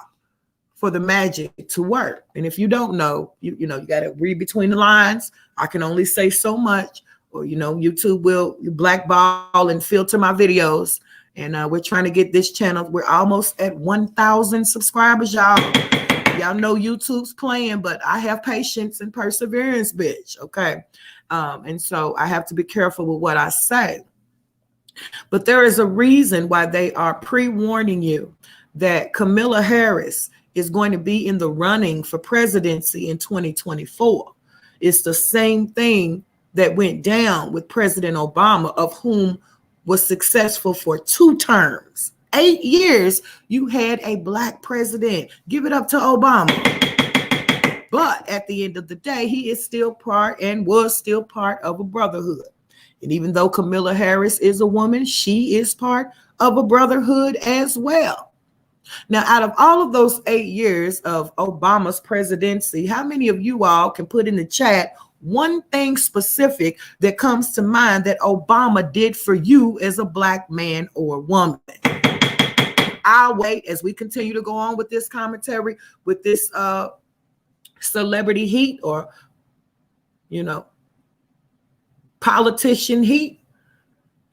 for the magic to work. And if you don't know, you got to read between the lines. I can only say so much, or YouTube will blackball and filter my videos. And we're trying to get this channel. We're almost at 1,000 subscribers, y'all. Y'all know YouTube's playing, but I have patience and perseverance, bitch. Okay. And so I have to be careful with what I say. But there is a reason why they are pre-warning you that Kamala Harris is going to be in the running for presidency in 2024. It's the same thing that went down with President Obama, of whom was successful for 2 terms. 8 years, you had a black president. Give it up to Obama. But at the end of the day, he is still part and was still part of a brotherhood. And even though Kamala Harris is a woman, she is part of a brotherhood as well. Now, out of all of those 8 years of Obama's presidency, how many of you all can put in the chat one thing specific that comes to mind that Obama did for you as a black man or woman. I'll wait as we continue to go on with this commentary, with this celebrity heat, or, you know, politician heat.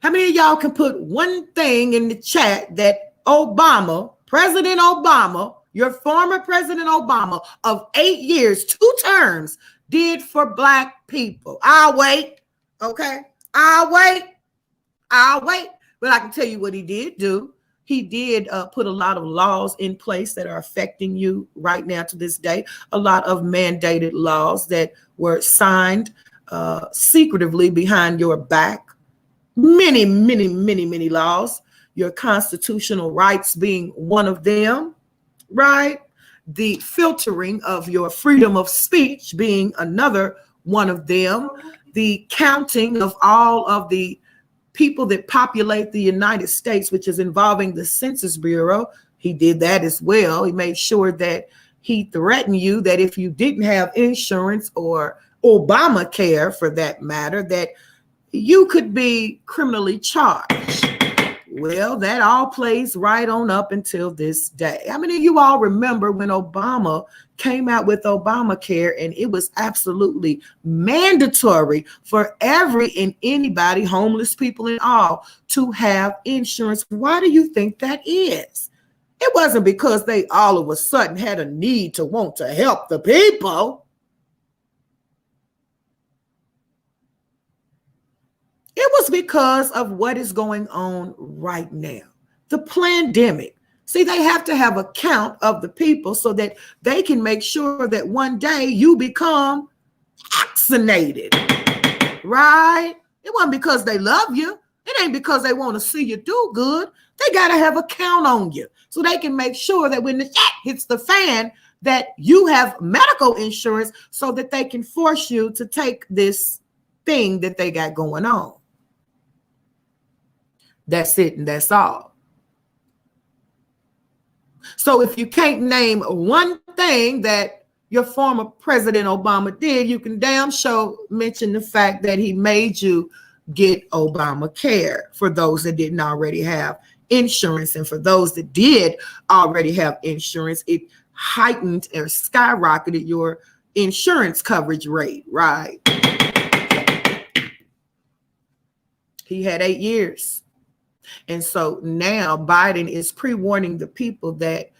How many of y'all can put one thing in the chat that Obama, President Obama, your former President Obama of 8 years, 2 terms, did for black people? I'll wait. Okay. I'll wait. But I can tell you what he did do. He did put a lot of laws in place that are affecting you right now to this day. A lot of mandated laws that were signed secretively behind your back. Many laws. Your constitutional rights being one of them, right? The filtering of your freedom of speech being another one of them. The counting of all of the people that populate the United States, which is involving the Census Bureau. He did that as well. He made sure that he threatened you that if you didn't have insurance or Obamacare, for that matter, that you could be criminally charged. Well, that all plays right on up until this day. How many of you all remember when Obama came out with Obamacare and it was absolutely mandatory for every and anybody, homeless people and all, to have insurance? Why do you think that is? It wasn't because they all of a sudden had a need to want to help the people. It was because of what is going on right now. The pandemic. See, they have to have a count of the people so that they can make sure that one day you become vaccinated, right? It wasn't because they love you. It ain't because they want to see you do good. They got to have a count on you so they can make sure that when the shit hits the fan, that you have medical insurance so that they can force you to take this thing that they got going on. That's it, and that's all. So if you can't name one thing that your former President Obama did, you can damn sure mention the fact that he made you get Obamacare for those that didn't already have insurance. And for those that did already have insurance, it heightened or skyrocketed your insurance coverage rate, right? He had 8 years. And so now Biden is pre-warning the people that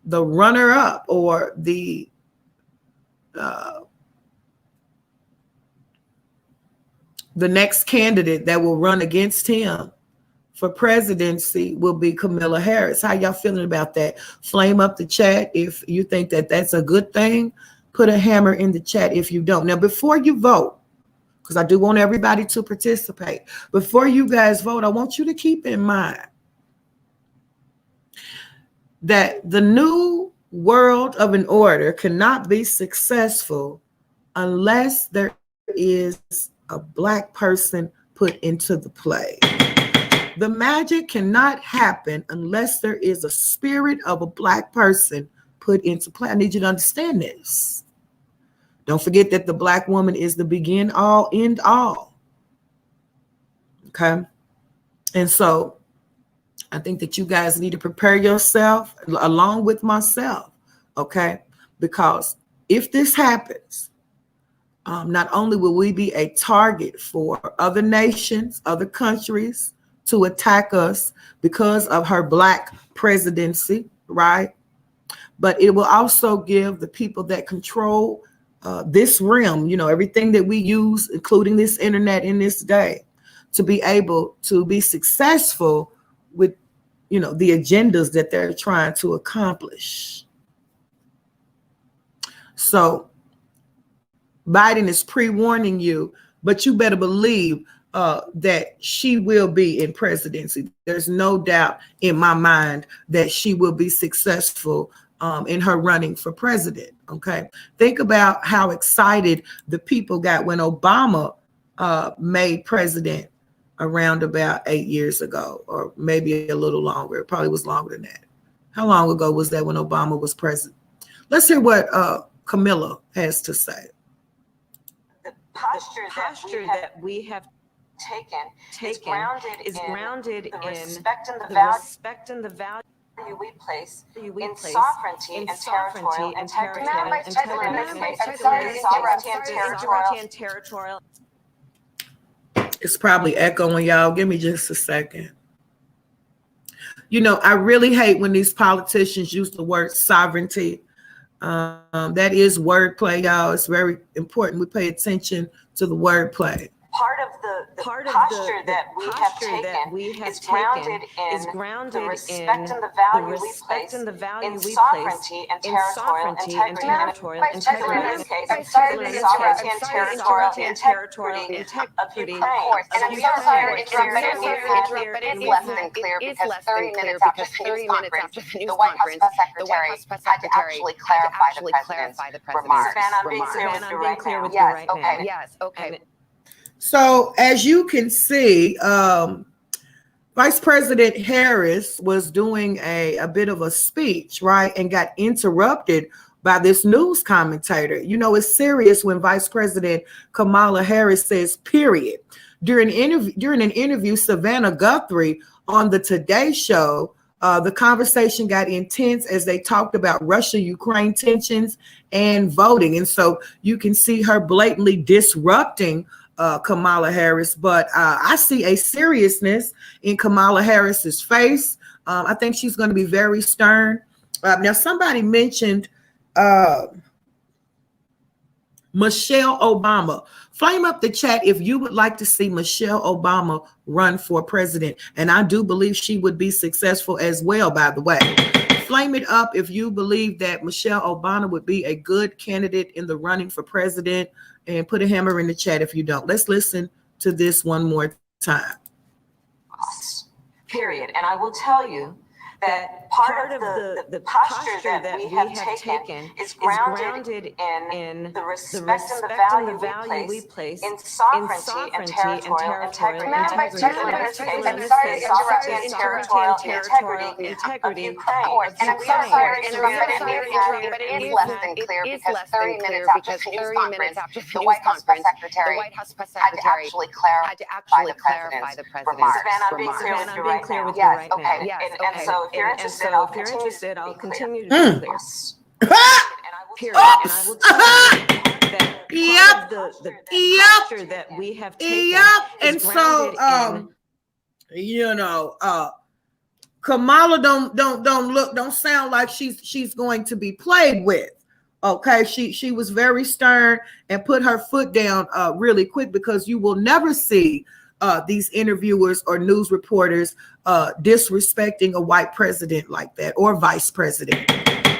the runner-up or the next candidate that will run against him for presidency will be Kamala Harris. How y'all feeling about that? Flame up the chat if you think that that's a good thing. Put a hammer in the chat if you don't. Now, before you vote, because I do want everybody to participate. Before you guys vote, I want you to keep in mind that the new world of an order cannot be successful unless there is a black person put into the play. The magic cannot happen unless there is a spirit of a black person put into play. I need you to understand this. Don't forget that the black woman is the begin all, end all. Okay. And so I think that you guys need to prepare yourself along with myself. Okay. Because if this happens, not only will we be a target for other nations, other countries to attack us because of her black presidency, right? But it will also give the people that control this realm, you know, everything that we use, including this internet in this day, to be able to be successful with, you know, the agendas that they're trying to accomplish. So Biden is pre-warning you, but you better believe that she will be in presidency. There's no doubt in my mind that she will be successful in her running for president. Okay. Think about how excited the people got when Obama made president around about 8 years ago, or maybe a little longer. It probably was longer than that. How long ago was that when Obama was president? Let's hear what Camilla has to say. posture that we have taken is grounded in the respect and the value we place in sovereignty and territorial integrity. It's probably echoing, y'all. Give me just a second. You know, I really hate when these politicians use the word sovereignty. That is wordplay, y'all. It's very important we pay attention to the wordplay. Part of the posture that we have taken is grounded in the respect and the value we place in sovereignty and territorial integrity. In this case, the sovereignty and territorial integrity of Ukraine. And I'm so sorry to interrupt, but it's less than clear because 30 minutes after the news conference, the White House press secretary had to actually clarify the president's remarks. I'm being clear with you right now. Yes, okay. So as you can see, Vice President Harris was doing a bit of a speech, right, and got interrupted by this news commentator. You know, it's serious when Vice President Kamala Harris says, period. During an interview, Savannah Guthrie on the Today Show, the conversation got intense as they talked about Russia-Ukraine tensions and voting. And so you can see her blatantly disrupting Kamala Harris, but I see a seriousness in Kamala Harris's face. I think she's going to be very stern. Now, somebody mentioned Michelle Obama. Flame up the chat if you would like to see Michelle Obama run for president, and I do believe she would be successful as well, by the way. Flame it up if you believe that Michelle Obama would be a good candidate in the running for president, and put a hammer in the chat if you don't. Let's listen to this one more time. Period. And I will tell you that part of the posture that we have taken is grounded in the respect and the value we place in sovereignty and territorial integrity. Integrity of Ukraine. And I'm so sorry to interrupt, but it is less than clear because 30 minutes after the White House press secretary had to actually clarify the president's remarks. Savannah, I'm being clear with you right now. And so if you're interested, I'll continue to be clear. And I will tell you that the posture that we have taken is grounded in, you know, Kamala don't sound like she's going to be played with. Okay, she was very stern and put her foot down really quick, because you will never see these interviewers or news reporters disrespecting a white president like that, or vice president.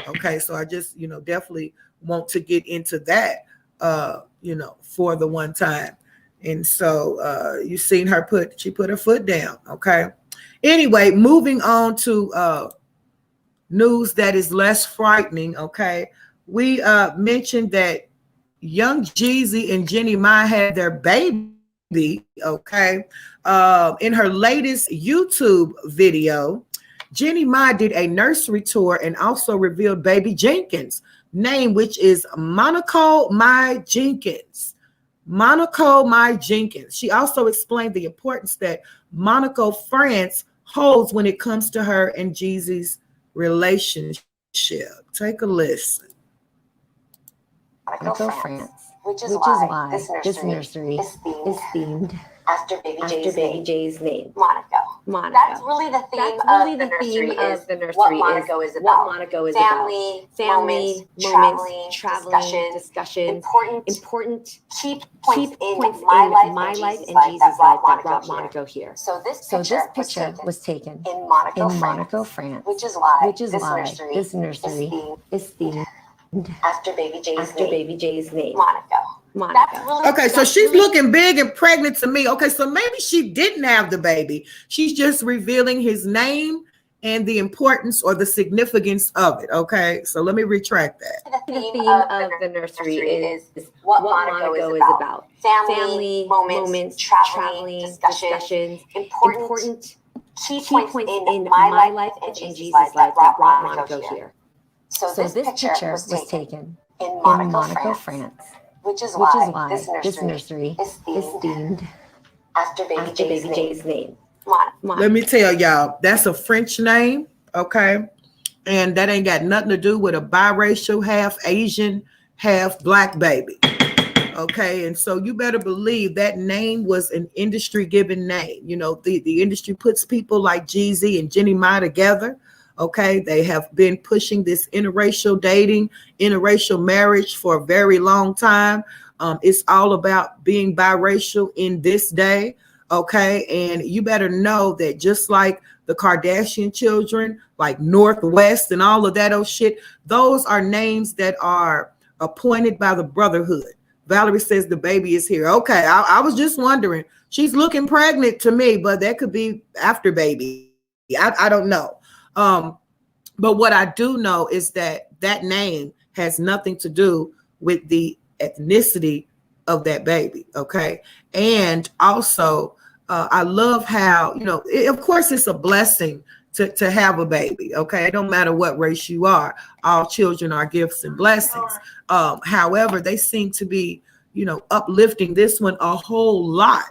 Okay, so I just, you know, definitely want to get into that, you know, for the one time. And so you've seen her she put her foot down. Okay. Anyway, moving on to news that is less frightening. Okay. We mentioned that young Jeezy and Jenny Mai had their baby. Okay. In her latest YouTube video, Jenny Mai did a nursery tour and also revealed baby Jenkins' name, which is Monaco Mai Jenkins. Monaco Mai Jenkins. She also explained the importance that Monaco, France holds when it comes to her and Jeezy's relationship. Take a listen. Monaco, France. Which is why this nursery is themed after baby Jay's name. Monaco. That's really the theme of the nursery. What Monaco is about. Family, moments, traveling, discussions, important key points in my life and Jesus' life that brought Monaco here. So this picture was taken in Monaco, France. Which is why this nursery is themed after baby Jay's name. Monaco. Okay, so she's looking big and pregnant to me. Okay, so maybe she didn't have the baby. She's just revealing his name and the importance or the significance of it. Okay, so let me retract that. The theme of the nursery is what Monaco is about. Family, moments, traveling, discussions, important key points in my life and Jesus' life that brought Monaco here. So this picture was taken in Monaco, France. which is why this nursery is themed after baby Jay's name. Let me tell y'all, that's a French name, okay? And that ain't got nothing to do with a biracial, half Asian, half black baby. Okay, and so you better believe that name was an industry-given name. You know, the industry puts people like Jeezy and Jenny Ma together. Okay, they have been pushing this interracial dating, interracial marriage for a very long time. It's all about being biracial in this day. Okay, and you better know that just like the Kardashian children, like Northwest and all of that old shit, those are names that are appointed by the brotherhood. Valerie says the baby is here. Okay, I was just wondering. She's looking pregnant to me, but that could be after baby. I don't know. But what I do know is that that name has nothing to do with the ethnicity of that baby. Okay, and also I love how, you know, of course it's a blessing to have a baby. Okay, it don't matter what race you are. All children are gifts and blessings. However, they seem to be, you know, uplifting this one a whole lot.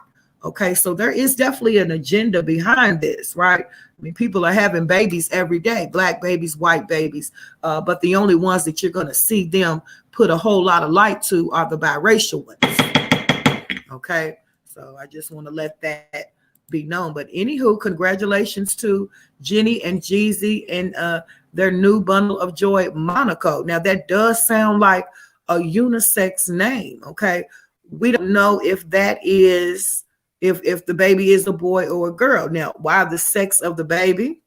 Okay, so there is definitely an agenda behind this, right? I mean, people are having babies every day, black babies, white babies, but the only ones that you're going to see them put a whole lot of light to are the biracial ones. Okay, so I just want to let that be known. But anywho, congratulations to Jenny and Jeezy and their new bundle of joy, Monaco. Now that does sound like a unisex name. Okay, we don't know if that is if the baby is a boy or a girl. Now, why the sex of the baby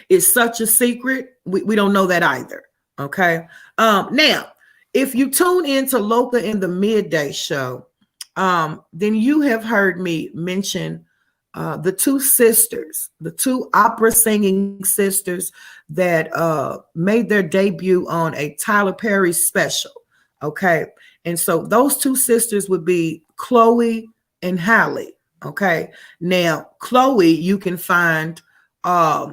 is such a secret, we don't know that either. Okay, now if you tune into Loca in the Midday Show, then you have heard me mention the two sisters, the two opera singing sisters that made their debut on a Tyler Perry special. Okay, and so those two sisters would be Chloe and Halle. Okay, now Chloe you can find right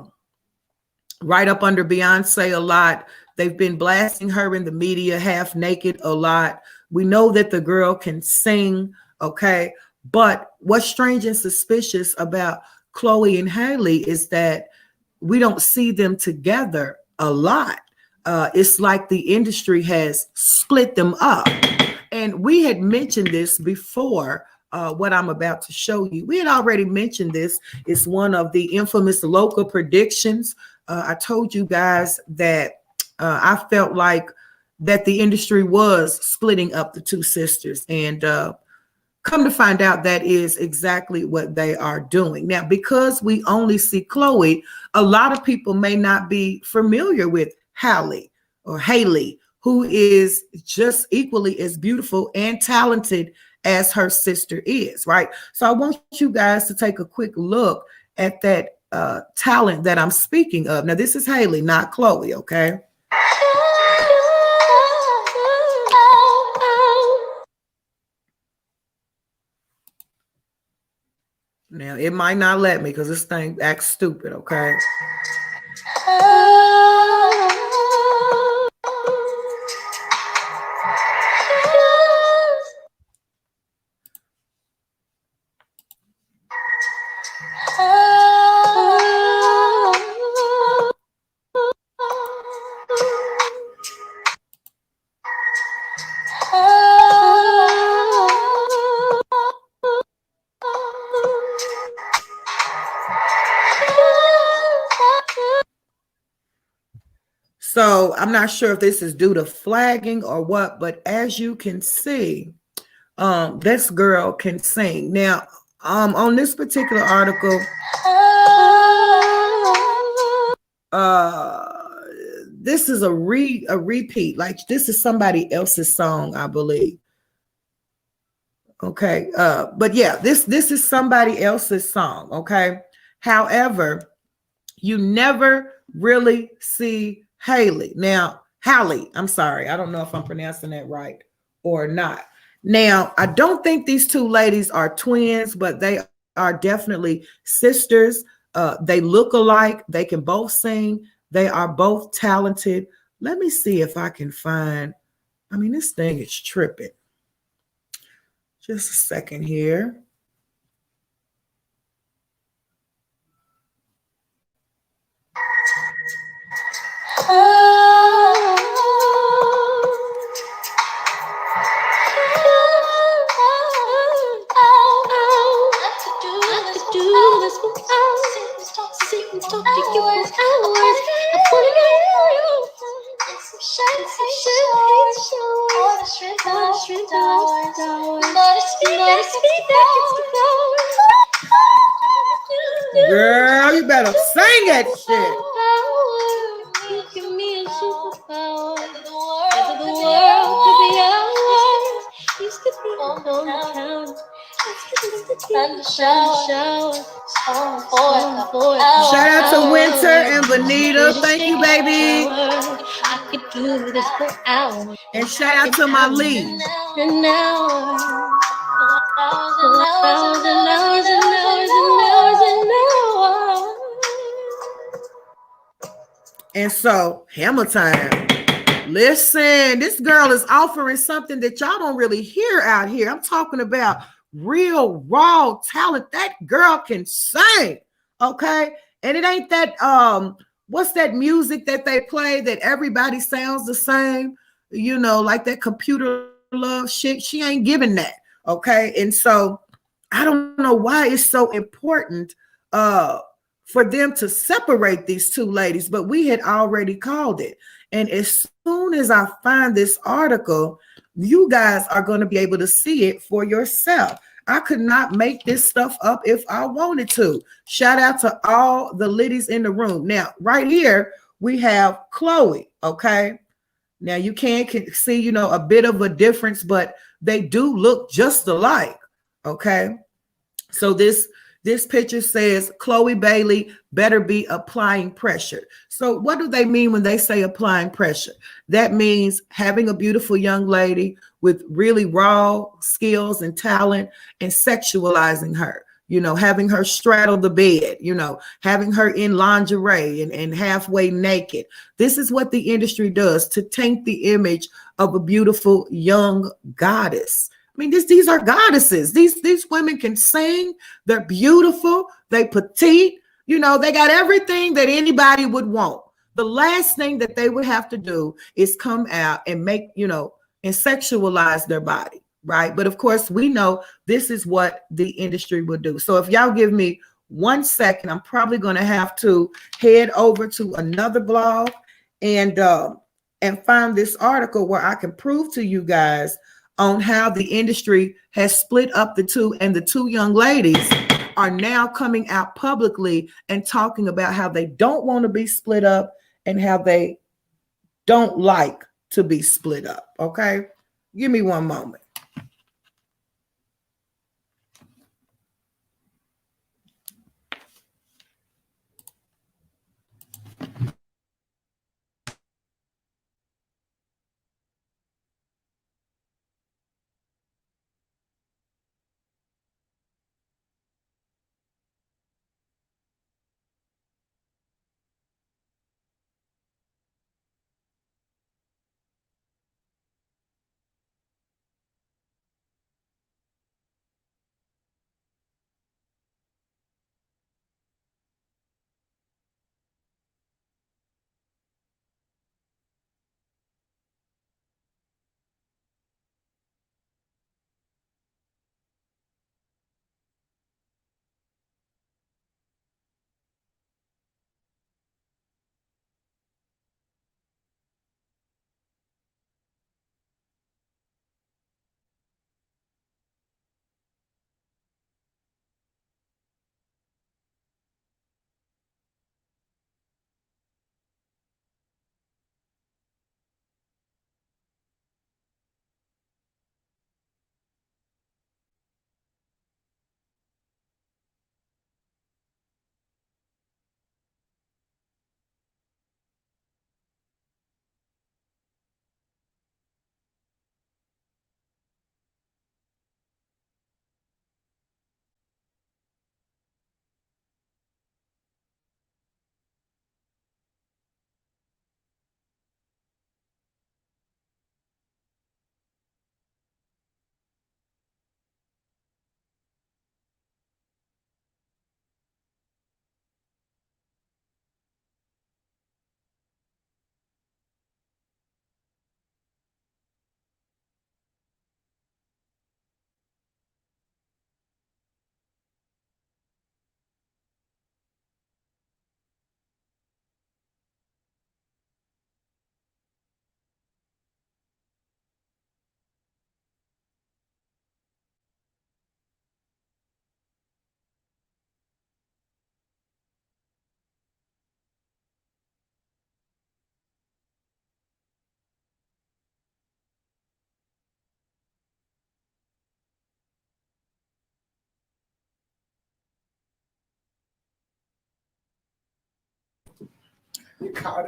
up under Beyonce a lot. They've been blasting her in the media half naked a lot. We know that the girl can sing. Okay, but what's strange and suspicious about Chloe and Halle is that we don't see them together a lot. It's like the industry has split them up. And we had mentioned this before, what I'm about to show you. We had already mentioned this. It's one of the infamous Loca predictions. I told you guys that I felt like that the industry was splitting up the two sisters. And come to find out, that is exactly what they are doing. Now, because we only see Chloe, a lot of people may not be familiar with Halle or Haley, who is just equally as beautiful and talented as her sister is, right? So I want you guys to take a quick look at that talent that I'm speaking of. Now, this is Haley, not Chloe, okay? Now, it might not let me because this thing acts stupid, okay? So I'm not sure if this is due to flagging or what, but as you can see, this girl can sing. Now, on this particular article, this is a repeat. Like, this is somebody else's song, I believe. Okay, but yeah, this is somebody else's song. Okay, however, you never really see Haley. Now, Halle, I'm sorry, I don't know if I'm pronouncing that right or not. Now, I don't think these two ladies are twins, but they are definitely sisters. They look alike. They can both sing. They are both talented. Let me see if I can find, I mean, this thing is tripping. Just a second here. Girl, you better sing that shit. Give me a superpower. The world could be ours. Used to be on the town. Shower. Shout out to Winter and Bonita. Thank you, baby. I could do this for hours. And shout out to my lead. An hour. Hours and hours and hours and hours and hours. And so, hammer time. Listen, this girl is offering something that y'all don't really hear out here. I'm talking about real raw talent. That girl can sing, okay? And it ain't that what's that music that they play that everybody sounds the same, you know, like that computer love shit. She ain't giving that, okay? And so I don't know why it's so important for them to separate these two ladies, but we had already called it. And as soon as I find this article, you guys are going to be able to see it for yourself. I could not make this stuff up if I wanted to. Shout out to all the ladies in the room. Now, right here, we have Chloe, okay? Now, you can see, you know, a bit of a difference, but they do look just alike, okay? So this picture says Chloe Bailey better be applying pressure. So what do they mean when they say applying pressure? That means having a beautiful young lady with really raw skills and talent and sexualizing her, you know, having her straddle the bed, you know, having her in lingerie and halfway naked. This is what the industry does to taint the image of a beautiful young goddess. I mean, these are goddesses. These women can sing. They're beautiful. They petite. You know, they got everything that anybody would want. The last thing that they would have to do is come out and make, you know, and sexualize their body, right? But of course, we know this is what the industry will do. So if y'all give me 1 second, I'm probably going to have to head over to another blog and find this article where I can prove to you guys on how the industry has split up the two, and the two young ladies are now coming out publicly and talking about how they don't want to be split up and how they don't like to be split up. Okay, give me 1 moment.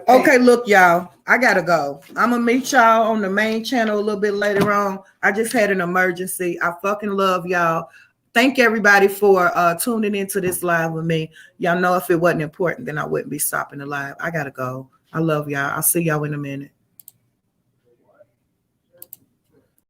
Okay, look, y'all, I gotta go. I'm gonna meet y'all on the main channel a little bit later on. I just had an emergency. I fucking love y'all. Thank everybody for tuning into this live with me. Y'all know if it wasn't important, then I wouldn't be stopping the live. I gotta go. I love y'all. I'll see y'all in a minute.